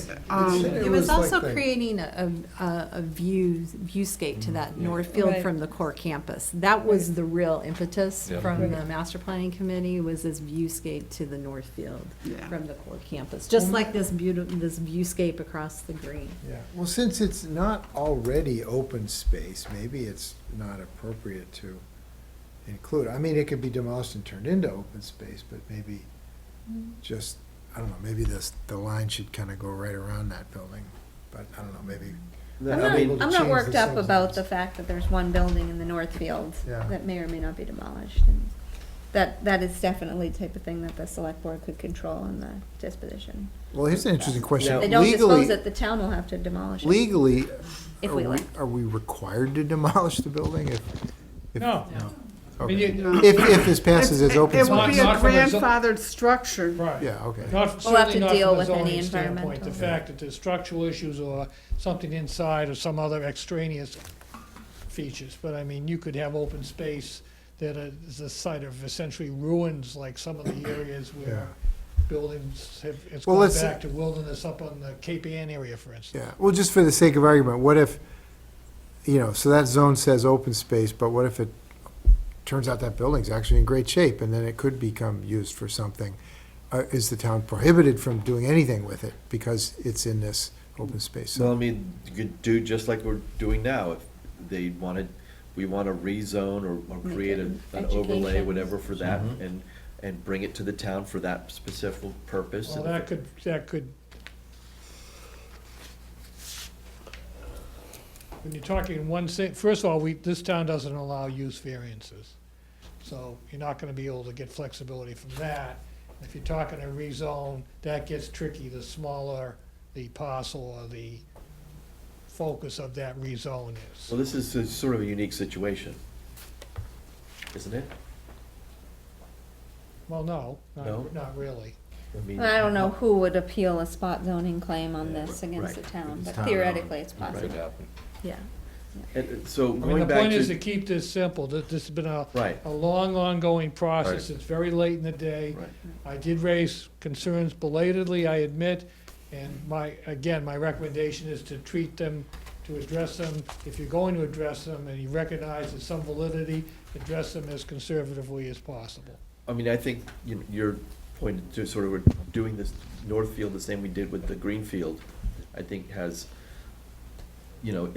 it was like also the- creating a viewscape to that Northfield Right. from the core campus. That was the real impetus Yeah. from the master planning committee, was this viewscape to the Northfield yeah. from the core campus. Just like this this viewscape across the green. Yeah, well, since it's not already open space, maybe it's not appropriate to include. I mean, it could be demolished and turned into open space, but maybe just, I don't know, maybe the line should kind of go right around that building, but I don't know, maybe. I'm not change worked the up about substance. the fact that there's one building in the Northfield Yeah. that may or may not be demolished. And that is definitely the type of thing that the select board could control in the disposition. Well, here's an interesting question. If they don't dispose Legally, it, the town will have to demolish it. legally, If we like. are we required to demolish the building if? no. I mean, Okay. you- If this passes as open It would space? be a Not from a zo- grandfathered structure. right. Yeah, okay. Not, We'll have certainly to not deal from a with any zoning standpoint. The environmental. fact that there's structural issues or something inside or some other extraneous features. But I mean, you could have open space that is a site of essentially ruins, like some of the areas Yeah. where buildings have, it's Well, gone let's- back to wilderness up on the Cape Ann area, for instance. Yeah, well, just for the sake of argument, what if, so that zone says open space, but what if it turns out that building's actually in great shape, and then it could become used for something? Is the town prohibited from doing anything with it because it's in this open space? Well, I mean, you could do just like we're doing now. If they wanted, we want to rezone or Make create it an an overlay, education. whatever for that, and bring it to the town for that specific purpose. Well, And that could, when you're talking one thing, first of all, this town doesn't allow use variances. So you're not gonna be able to get flexibility from that. If you're talking a rezone, that gets tricky, the smaller the parcel or the focus of that rezone is. Well, this is sort of a unique situation, isn't it? Well, no, No? not really. I mean, I don't know who would appeal a spot zoning claim on Yeah, this against the right. town, It's but town-owned. theoretically it's Right. possible. Yeah. And so I mean, going the back point is to to, keep this simple. This has been right, a long, ongoing process. Right. It's very late in the day. right. I did raise concerns belatedly, I admit, and my recommendation is to treat them, to address them, if you're going to address them and you recognize there's some validity, address them as conservatively as possible. I mean, I think your point to sort of we're doing this Northfield the same we did with the Greenfield, I think has you know,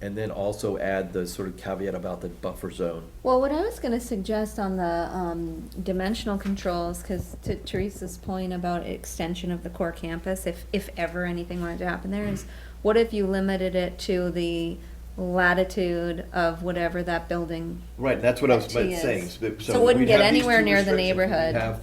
and then also add the sort of caveat about the buffer zone. Well, what I was gonna suggest on the dimensional controls, because to Teresa's point about extension of the core campus, if ever anything wanted to happen there, is what if you limited it to the latitude of whatever that building, Right, that's what I was That T saying. is. So it wouldn't we'd get have these anywhere two near the restrictions. We'd neighborhood. have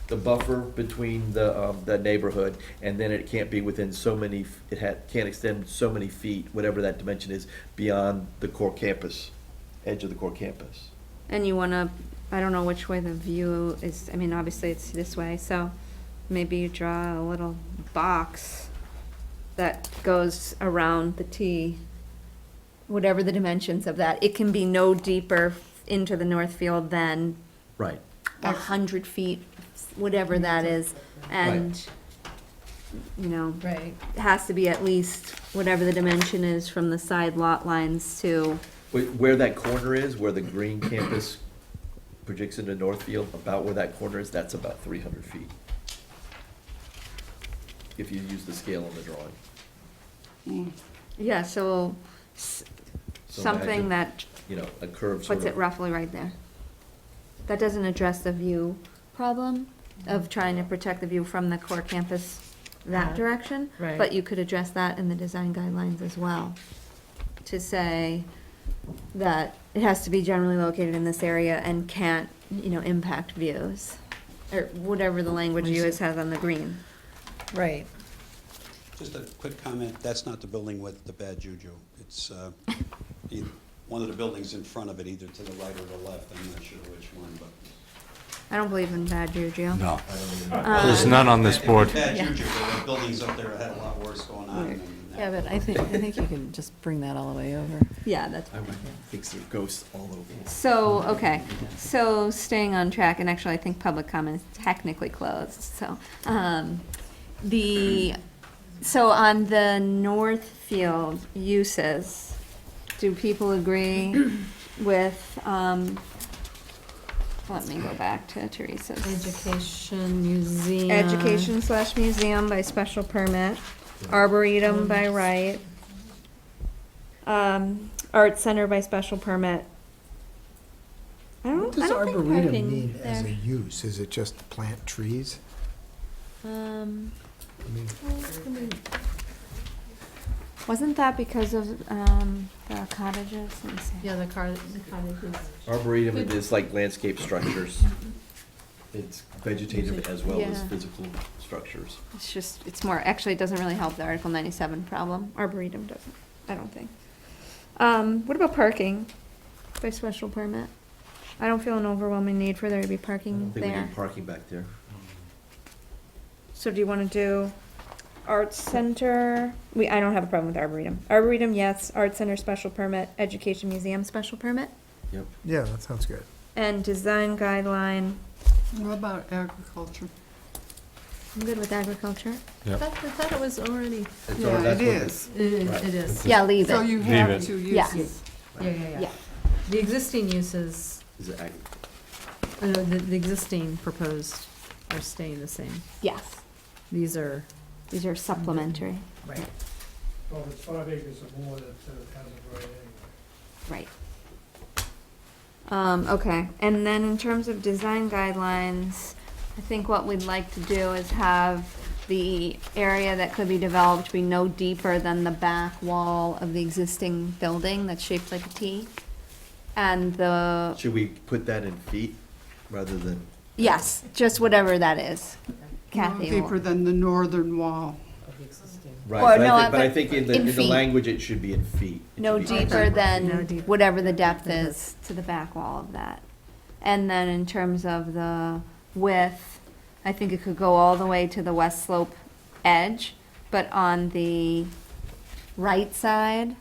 the buffer between the neighborhood, and then it can't be within so many, can't extend so many feet, whatever that dimension is, beyond the core campus, edge of the core campus. and you wanna, I don't know which way the view is, I mean, obviously it's this way, so maybe you draw a little box that goes around the T, whatever the dimensions of that. It can be no deeper into the North Field than Right. 100 feet, whatever that is, and, you know, Right. it has to be at least whatever the dimension is from the side lot lines to, Where that corner is, where the green campus projects into Northfield, about where that corner is, that's about 300 feet. If you use the scale on the drawing. yeah, so So something imagine, that you know, a curve sort puts it of. roughly right there. That doesn't address the view problem of trying to protect the view from the core campus that direction. Right. But you could address that in the design guidelines as well. To say that it has to be generally located in this area and can't, you know, impact views. Or whatever the language US has on the green. Right. Just a quick comment, that's not the building with the bad juju. It's one of the buildings in front of it, either to the right or the left, I'm not sure which one, but. I don't believe in bad juju. No. Uh, There's none on this board. Bad Yeah. juju, there were buildings up there that had a lot worse going on than that. Yeah, but I think you can just bring that all the way over. Yeah, that's. I would think so, ghosts all over. So, okay, so staying on track, and actually I think public comment is technically closed, so, so on the Northfield uses, do people agree with, let me go back to Teresa's. Education, museum. Education/museum by special permit, arboretum by right, art center by special permit. I What don't does think arboretum parking mean as a there. use? Is it just plant trees? I mean, Wasn't that because of, the cottages? Let me see. Yeah, the cottages. Arboretum is like landscape structures. It's vegetative as well as Yeah. physical structures. It's just, it's more, actually, it doesn't really help the Article 97 problem. Arboretum doesn't, I don't think. What about parking by special permit? I don't feel an overwhelming need for there to be I parking don't think we there. need parking back there. So do you want to do arts center? I don't have a problem with arboretum. Arboretum, yes. Art center, special permit. Education museum, special permit. Yep. yeah, that sounds good. And design guideline, What about agriculture? I'm good with agriculture. I thought it was already, It's Yeah, all- that's it what the- is. it is. Yeah, leave So it. you Leave have it. two Yes. uses. Yeah. Yeah. The existing uses, Is it the existing proposed are staying the same. Yes. These are, These are supplementary. right. Well, if it's 5 acres or more, that has a right anyway. Right. Okay, and then in terms of design guidelines, I think what we'd like to do is have the area that could be developed be no deeper than the back wall of the existing building that's shaped like a T. And the, Should we put that in feet rather than? yes, just whatever that is. No Kathy deeper will. than the northern wall. Right, Or but no, I but think in in the feet. language, it should be in feet. It No should be deeper No than deeper. whatever the depth is to the back wall of that. And then in terms of the width, I think it could go all the way to the west slope edge, but on the right side,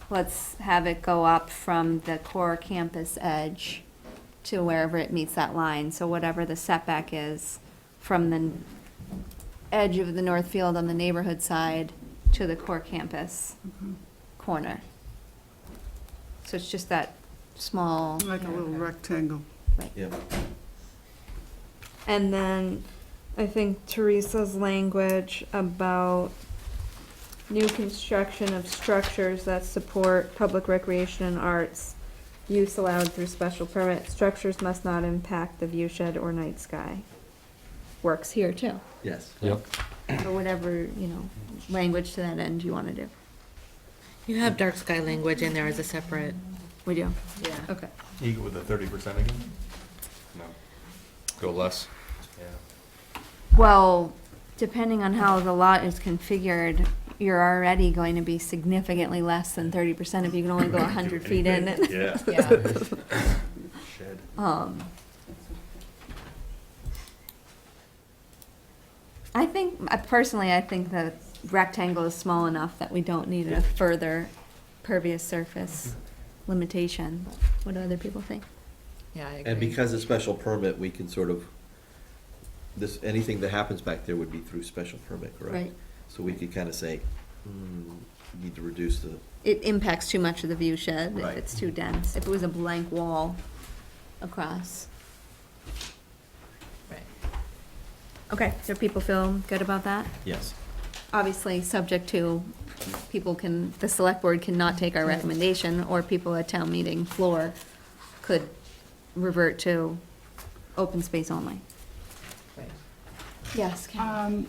let's have it go up from the core campus edge to wherever it meets that line. So whatever the setback is from the edge of the Northfield on the neighborhood side to the core campus corner. So it's just that small, Like a little rectangle. Yeah. and then I think Teresa's language about new construction of structures that support public recreation and arts, use allowed through special permit. Structures must not impact the view shed or night sky. Works here too, Yes. Yep. or whatever, language to that end you want to do. You have dark sky language in there as a separate. We do? Yeah. Okay. You go with the 30% again? No. Go less? Yeah. Well, depending on how the lot is configured, you're already going to be significantly less than 30% if you can only go 100 feet in. Yeah. Yeah. Shed. I think, personally, I think the rectangle is small enough that we don't need a further pervious surface limitation. What do other people think? Yeah, I agree. And because it's special permit, we can sort of, anything that happens back there would be through special permit, correct? Right. So we could kind of say, you need to reduce the, It impacts too much of the view shed if Right. it's too dense. If it was a blank wall across. Right. Okay, so people feel good about that? yes. Obviously, subject to, the select board cannot take our recommendation, or people at town meeting floor could revert to open space only. Right. Yes, Karen?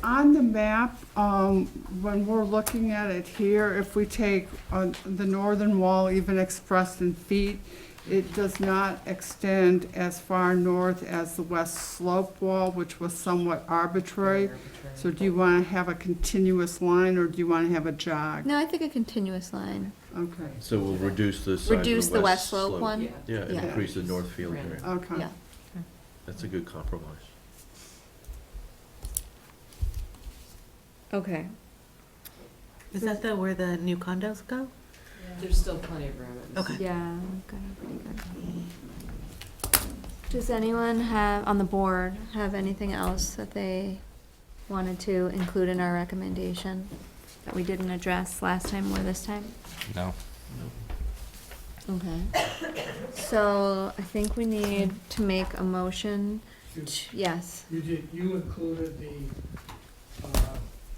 On the map, when we're looking at it here, if we take the northern wall, even expressed in feet, it does not extend as far north as the west slope wall, which was somewhat arbitrary. So do you want to have a continuous line, or do you want to have a jog? No, I think a continuous line. Okay, So we'll reduce the size of Reduce the west slope one? Yeah, and Yeah. increase the north field Right. area. okay. Yeah. That's a good compromise. Okay. Is that where the new condos go? There's still plenty of room. Okay. Yeah, we've got it pretty good. Does anyone on the board have anything else that they wanted to include in our recommendation that we didn't address last time or this time? No. Okay. So I think we need to make a motion. Yes. You included the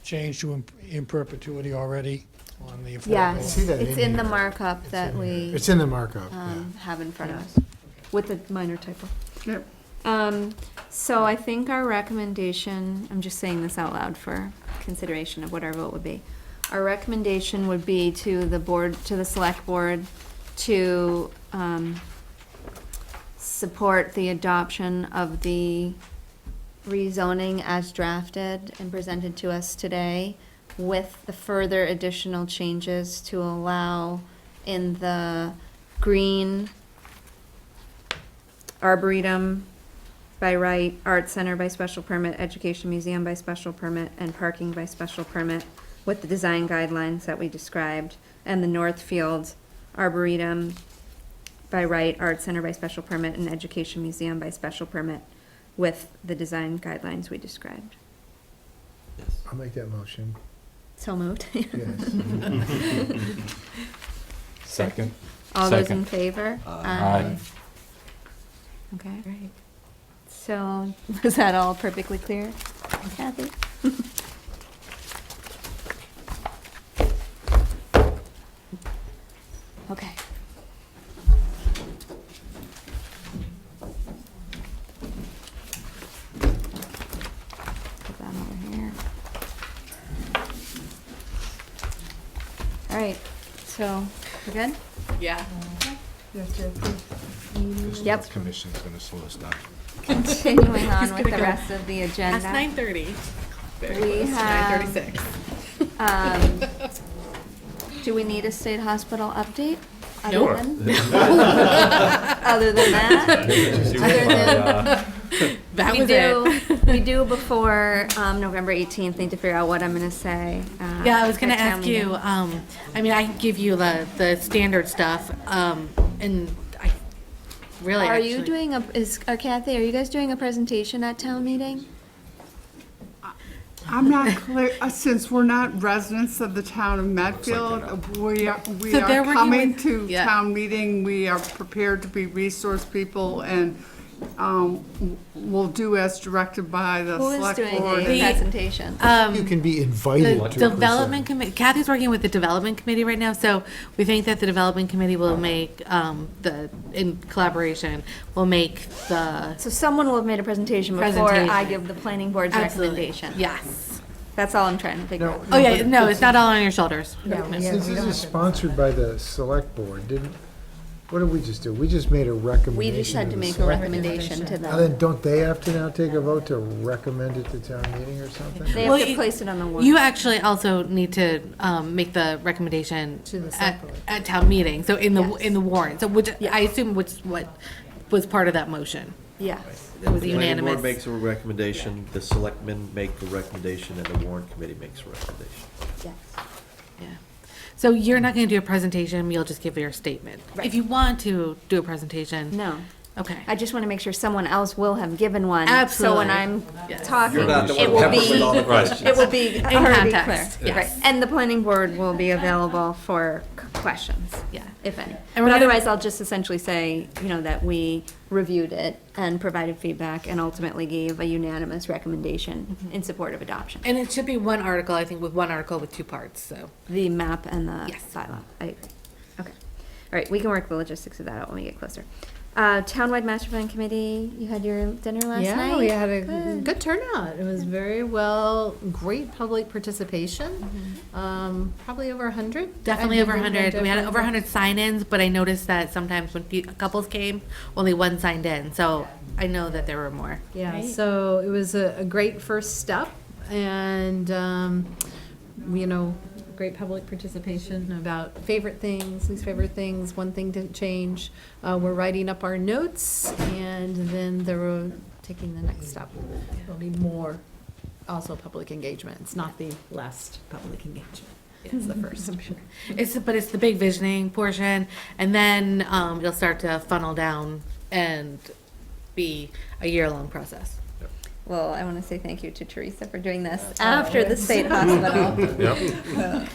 change to in perpetuity already on the affordable. Yes, see that it's in in the here. markup that we It's in the markup, yeah. have in front of us, with a minor typo. Yep. So I think our recommendation, I'm just saying this out loud for consideration of what our vote would be. Our recommendation would be to the board, to the select board, to support the adoption of the rezoning as drafted and presented to us today, with the further additional changes to allow in the green arboretum by right, art center by special permit, education museum by special permit, and parking by special permit, with the design guidelines that we described, and the Northfield arboretum by right, art center by special permit, and education museum by special permit, with the design guidelines we described. Yes. I'll make that motion, So moved. yes. Second. All those Second. in favor? Aye. Okay, Right. so was that all perfectly clear, Kathy? Okay. Put that over here. All right, so, we're good? Yeah. You have to approve. Yep, Commission's gonna slow us down. continuing on He's with gonna the go rest of the agenda. Past 9:30. Very We close to have- 9:36. Do we need a state hospital update? Nope. Other than other than that? That We was it. We do before November 18th, need to figure out what I'm going to say. Yeah, I was gonna at town ask you, meeting. I mean, I can give you the standard stuff, and I really Are you actually- doing Kathy, are you guys doing a presentation at town meeting? I'm not clear, since we're not residents of the town of Medfield, we are So they're working coming with- to yeah. town meeting, we are prepared to be resource people and will do as directed by the Who is select doing board. the presentation? You can be invited The to development present. committee, Kathy's working with the development committee right now, so we think that the development committee will make, in collaboration, will make the. So someone will have made a presentation before I Presentation. give the planning board's Absolutely. recommendation. Yes. That's all I'm trying to figure out. Oh, yeah, no, it's not all on your shoulders. Since this is sponsored by the select board, what did we just do? We just made a recommendation. We just had to the make a select board. recommendation to Now them. then, don't they have to now take a vote to recommend it to town meeting or something? They Well, have to you- place it on the warrant. You actually also need to make the recommendation To the at, select board. at town meeting, so in Yes. the warrant, so which, I assume what was part of that motion. Yes. It was The planning board unanimous. makes a recommendation, the selectmen make the recommendation, and the warrant committee makes a recommendation. Yes. Yeah. So you're not gonna do a presentation, you'll just give your statement. Right. If you want to do a presentation, No. okay. I just want to make sure someone else will have given one. So Absolutely. when I'm Yes. talking, You're not the it one will peppering be, all the questions. it will be already clear. context, yes. Right. And the planning board will be available for questions, Yeah. if any. And But we're gonna- otherwise, I'll just essentially say, that we reviewed it and provided feedback and ultimately gave a unanimous recommendation in support of adoption. And it should be one article, I think, with one article with two parts, so. The map and the Yes. bylaw. I agree. Okay. All right, we can work the logistics of that out when we get closer. Townwide Master Plan Committee, you had your dinner last night? Yeah, we had a Good. good turnout. It was very great public participation. Probably over 100. Definitely over 100. We had over 100 sign-ins, but I noticed that sometimes when couples came, only one signed in, so I know that there were more. Yeah, Right. so it was a great first step, and, great public participation about favorite things, least favorite things, one thing to change. We're writing up our notes, and then we're taking the next step. There'll be more, also public engagement. It's not the last public engagement. It's the first. But it's the big visioning portion, and then it'll start to funnel down and be a year-long process. Well, I want to say thank you to Teresa for doing this after the state hospital.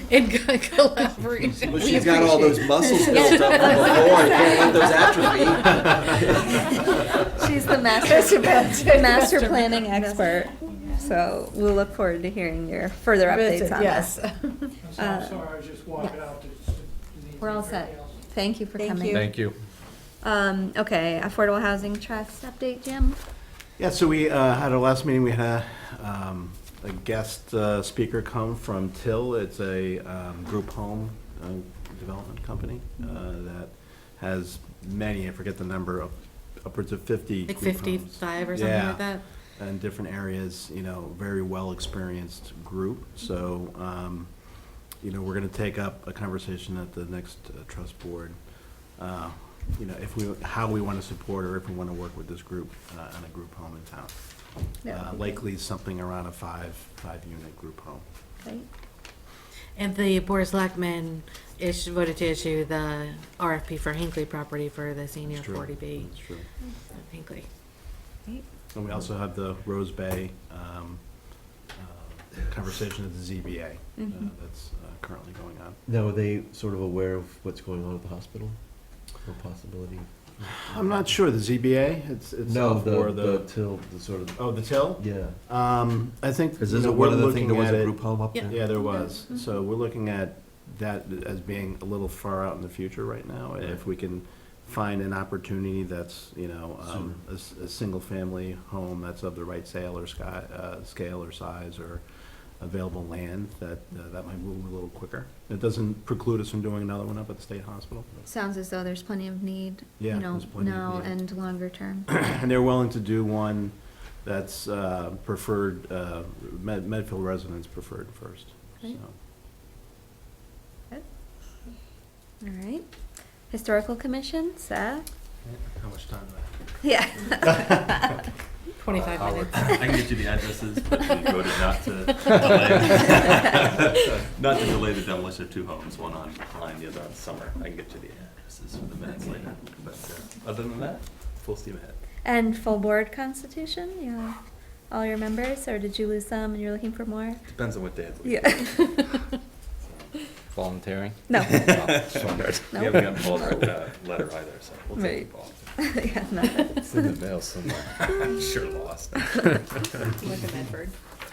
In collaboration. Well, she's got all those muscles built up from before, you can't let those atrophy. She's the master planning expert. So we'll look forward to hearing your further updates on Yes. that. I'm sorry, I was just walking out. We're all set. Thank you for coming. Thank you. Okay, Affordable Housing Trust update, Jim? Yeah, so we, at our last meeting, we had a guest speaker come from Till. It's a group home development company that has many, I forget the number, upwards of 50 Like group homes. 55 or something Yeah. like that? In different areas, very well-experienced group. So, we're going to take up a conversation at the next trust board, how we want to support or if we want to work with this group on a group home in town. Likely something around a five-unit group home. Right. And the Board of Selectmen voted to issue the RFP for Hinckley property for the senior That's true. 40B That's true. of Hinckley. And we also have the Rose Bay conversation at the ZBA that's currently going on. Now, are they sort of aware of what's going on at the hospital, or possibility? I'm not sure, the ZBA, it's No, or the till, the sort of, Oh, the Till? yeah. I think, Because you there's know, a, we're one other thing, looking there was at a it. group home up Yeah. there? Yeah, there was. So we're looking at that as being a little far out in the future right now. If we can find an opportunity that's, a single-family home that's of the right scale or size or available land, that might move a little quicker. It doesn't preclude us from doing another one up at the state hospital. Sounds as though there's plenty of need, Yeah, there's plenty of now need. and longer term. And they're willing to do one that's preferred, Medfield residents preferred first. Great. So. All right. Historical Commission, Seth? How much time do I have? Yeah. 25 minutes. I can get you the addresses, but we voted not to delay the demolition of two homes, one on Line, the other on Summer. I can get you the addresses for the minutes later. But other than that, full steam ahead. And full board constitution? You have all your members, or did you lose some and you're looking for more? Depends on what day of the week. Yeah. volunteering? No. Oh, sorry. We haven't gotten Paul's letter either, so we'll take Right. Paul. Yeah, no. It's in the mail somewhere. I'm sure lost. Look at Medford.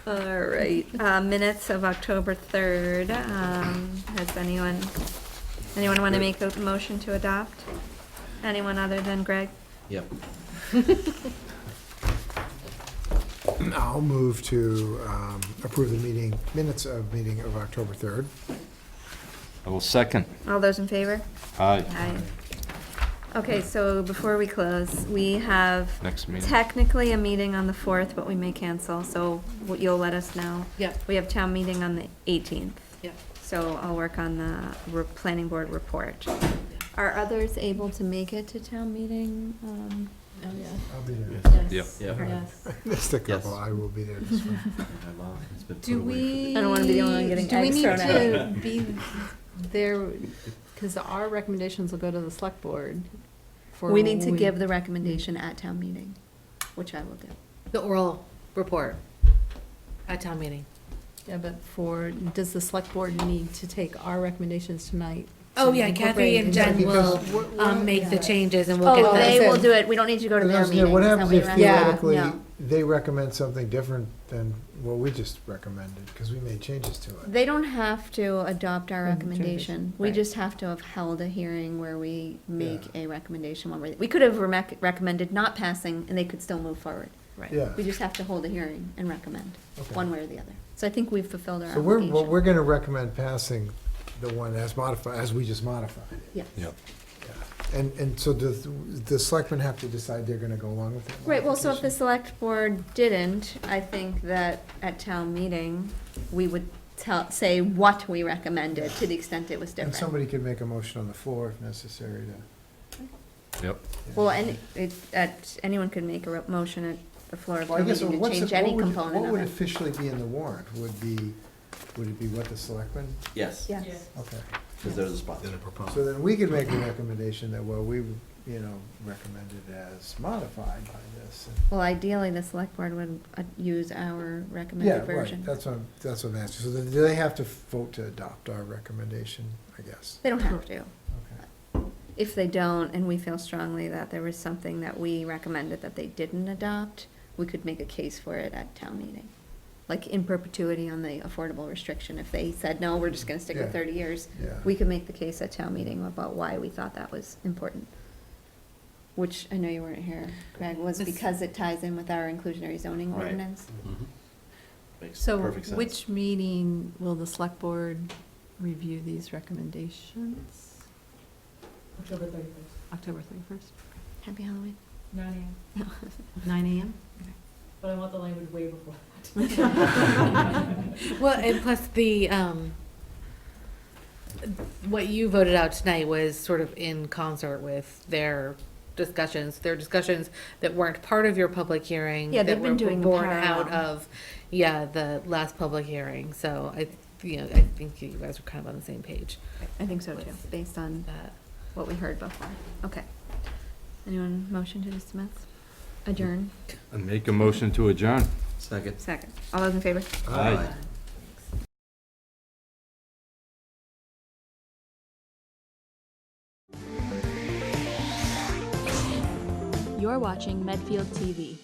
All right, minutes of October 3rd. Has anyone want to make a motion to adopt? Anyone other than Greg? Yep. I'll move to approve the minutes of meeting of October 3rd. I will second. All those in favor? Aye. Aye. Okay, so before we close, we have Next meeting. technically a meeting on the 4th, but we may cancel, so you'll let us know. Yep. We have town meeting on the 18th. Yep. So I'll work on the planning board report. Are others able to make it to town meeting? Oh, yeah. I'll be there. Yep. Yep. Yes. Missed a couple, Yes. I will be there this one. It's been put Do away we? I don't wanna be the only one getting Do we eggs need thrown to be there, because our recommendations will go to the select board for. We need to give the recommendation at town meeting, which I will do. The oral report at town meeting. Yeah, but does the select board need to take our recommendations tonight? Oh, to yeah, Kathy incorporate and into- Jen will Because make the yeah. changes and we'll Oh, get they those. will do it. We don't need to go to their Because, meeting. what Is that happens what if you're asking? theoretically No. they recommend something different than what we just recommended, because we made changes to it? They don't have to adopt our Mhm, recommendation. We right. just have to have held a hearing where we make a recommendation. We could have recommended not passing and they could still move forward. Right. Yeah. We just have to hold a hearing and recommend, Okay. one way or the other. So I think we've fulfilled our So obligation. we're gonna recommend passing the one as modified, as we just modified it. Yes. Yep. Yeah. And so does the selectmen have to decide they're gonna go along with it? Right, well, so if the select board didn't, I think that at town meeting, we would say what we recommended to the extent it was And different. somebody could make a motion on the floor if necessary to. Yep. Well, anyone could make a motion at the floor of Well, I the guess meeting to what's change the- any what would- component What would of it. officially be in the warrant? Would it be what the selectmen? Yes, Yes. Okay. because there's a spot. So then we could make a recommendation that, well, we, recommended as modified by this. Well, ideally, the select board would use our Yeah, recommended right, version. that's what I'm asking. So then do they have to vote to adopt our recommendation, I guess? They don't have to. Okay. If they don't, and we feel strongly that there was something that we recommended that they didn't adopt, we could make a case for it at town meeting. Like in perpetuity on the affordable restriction. If they said, no, we're just gonna stick with Yeah. 30 years, Yeah. we could make the case at town meeting about why we thought that was important. Which, I know you weren't here, Greg, was This- because it ties in with our inclusionary zoning Right. ordinance. Makes So perfect sense. which meeting will the select board review these recommendations? October 31st. October 31st, Happy Halloween. 9 a.m. 9 AM? But I want the language way before that. Well, and plus what you voted out tonight was sort of in concert with their discussions that weren't part of your public hearing. Yeah, they've that been were doing born parallel. out of, the last public hearing. So I think you guys were kind of on the same page I think so too, based on that. what we heard before. Okay. Anyone motion to dismiss? Adjourn? I make a motion to adjourn. Second. Second. All those in favor? Aye. You're watching Medfield TV.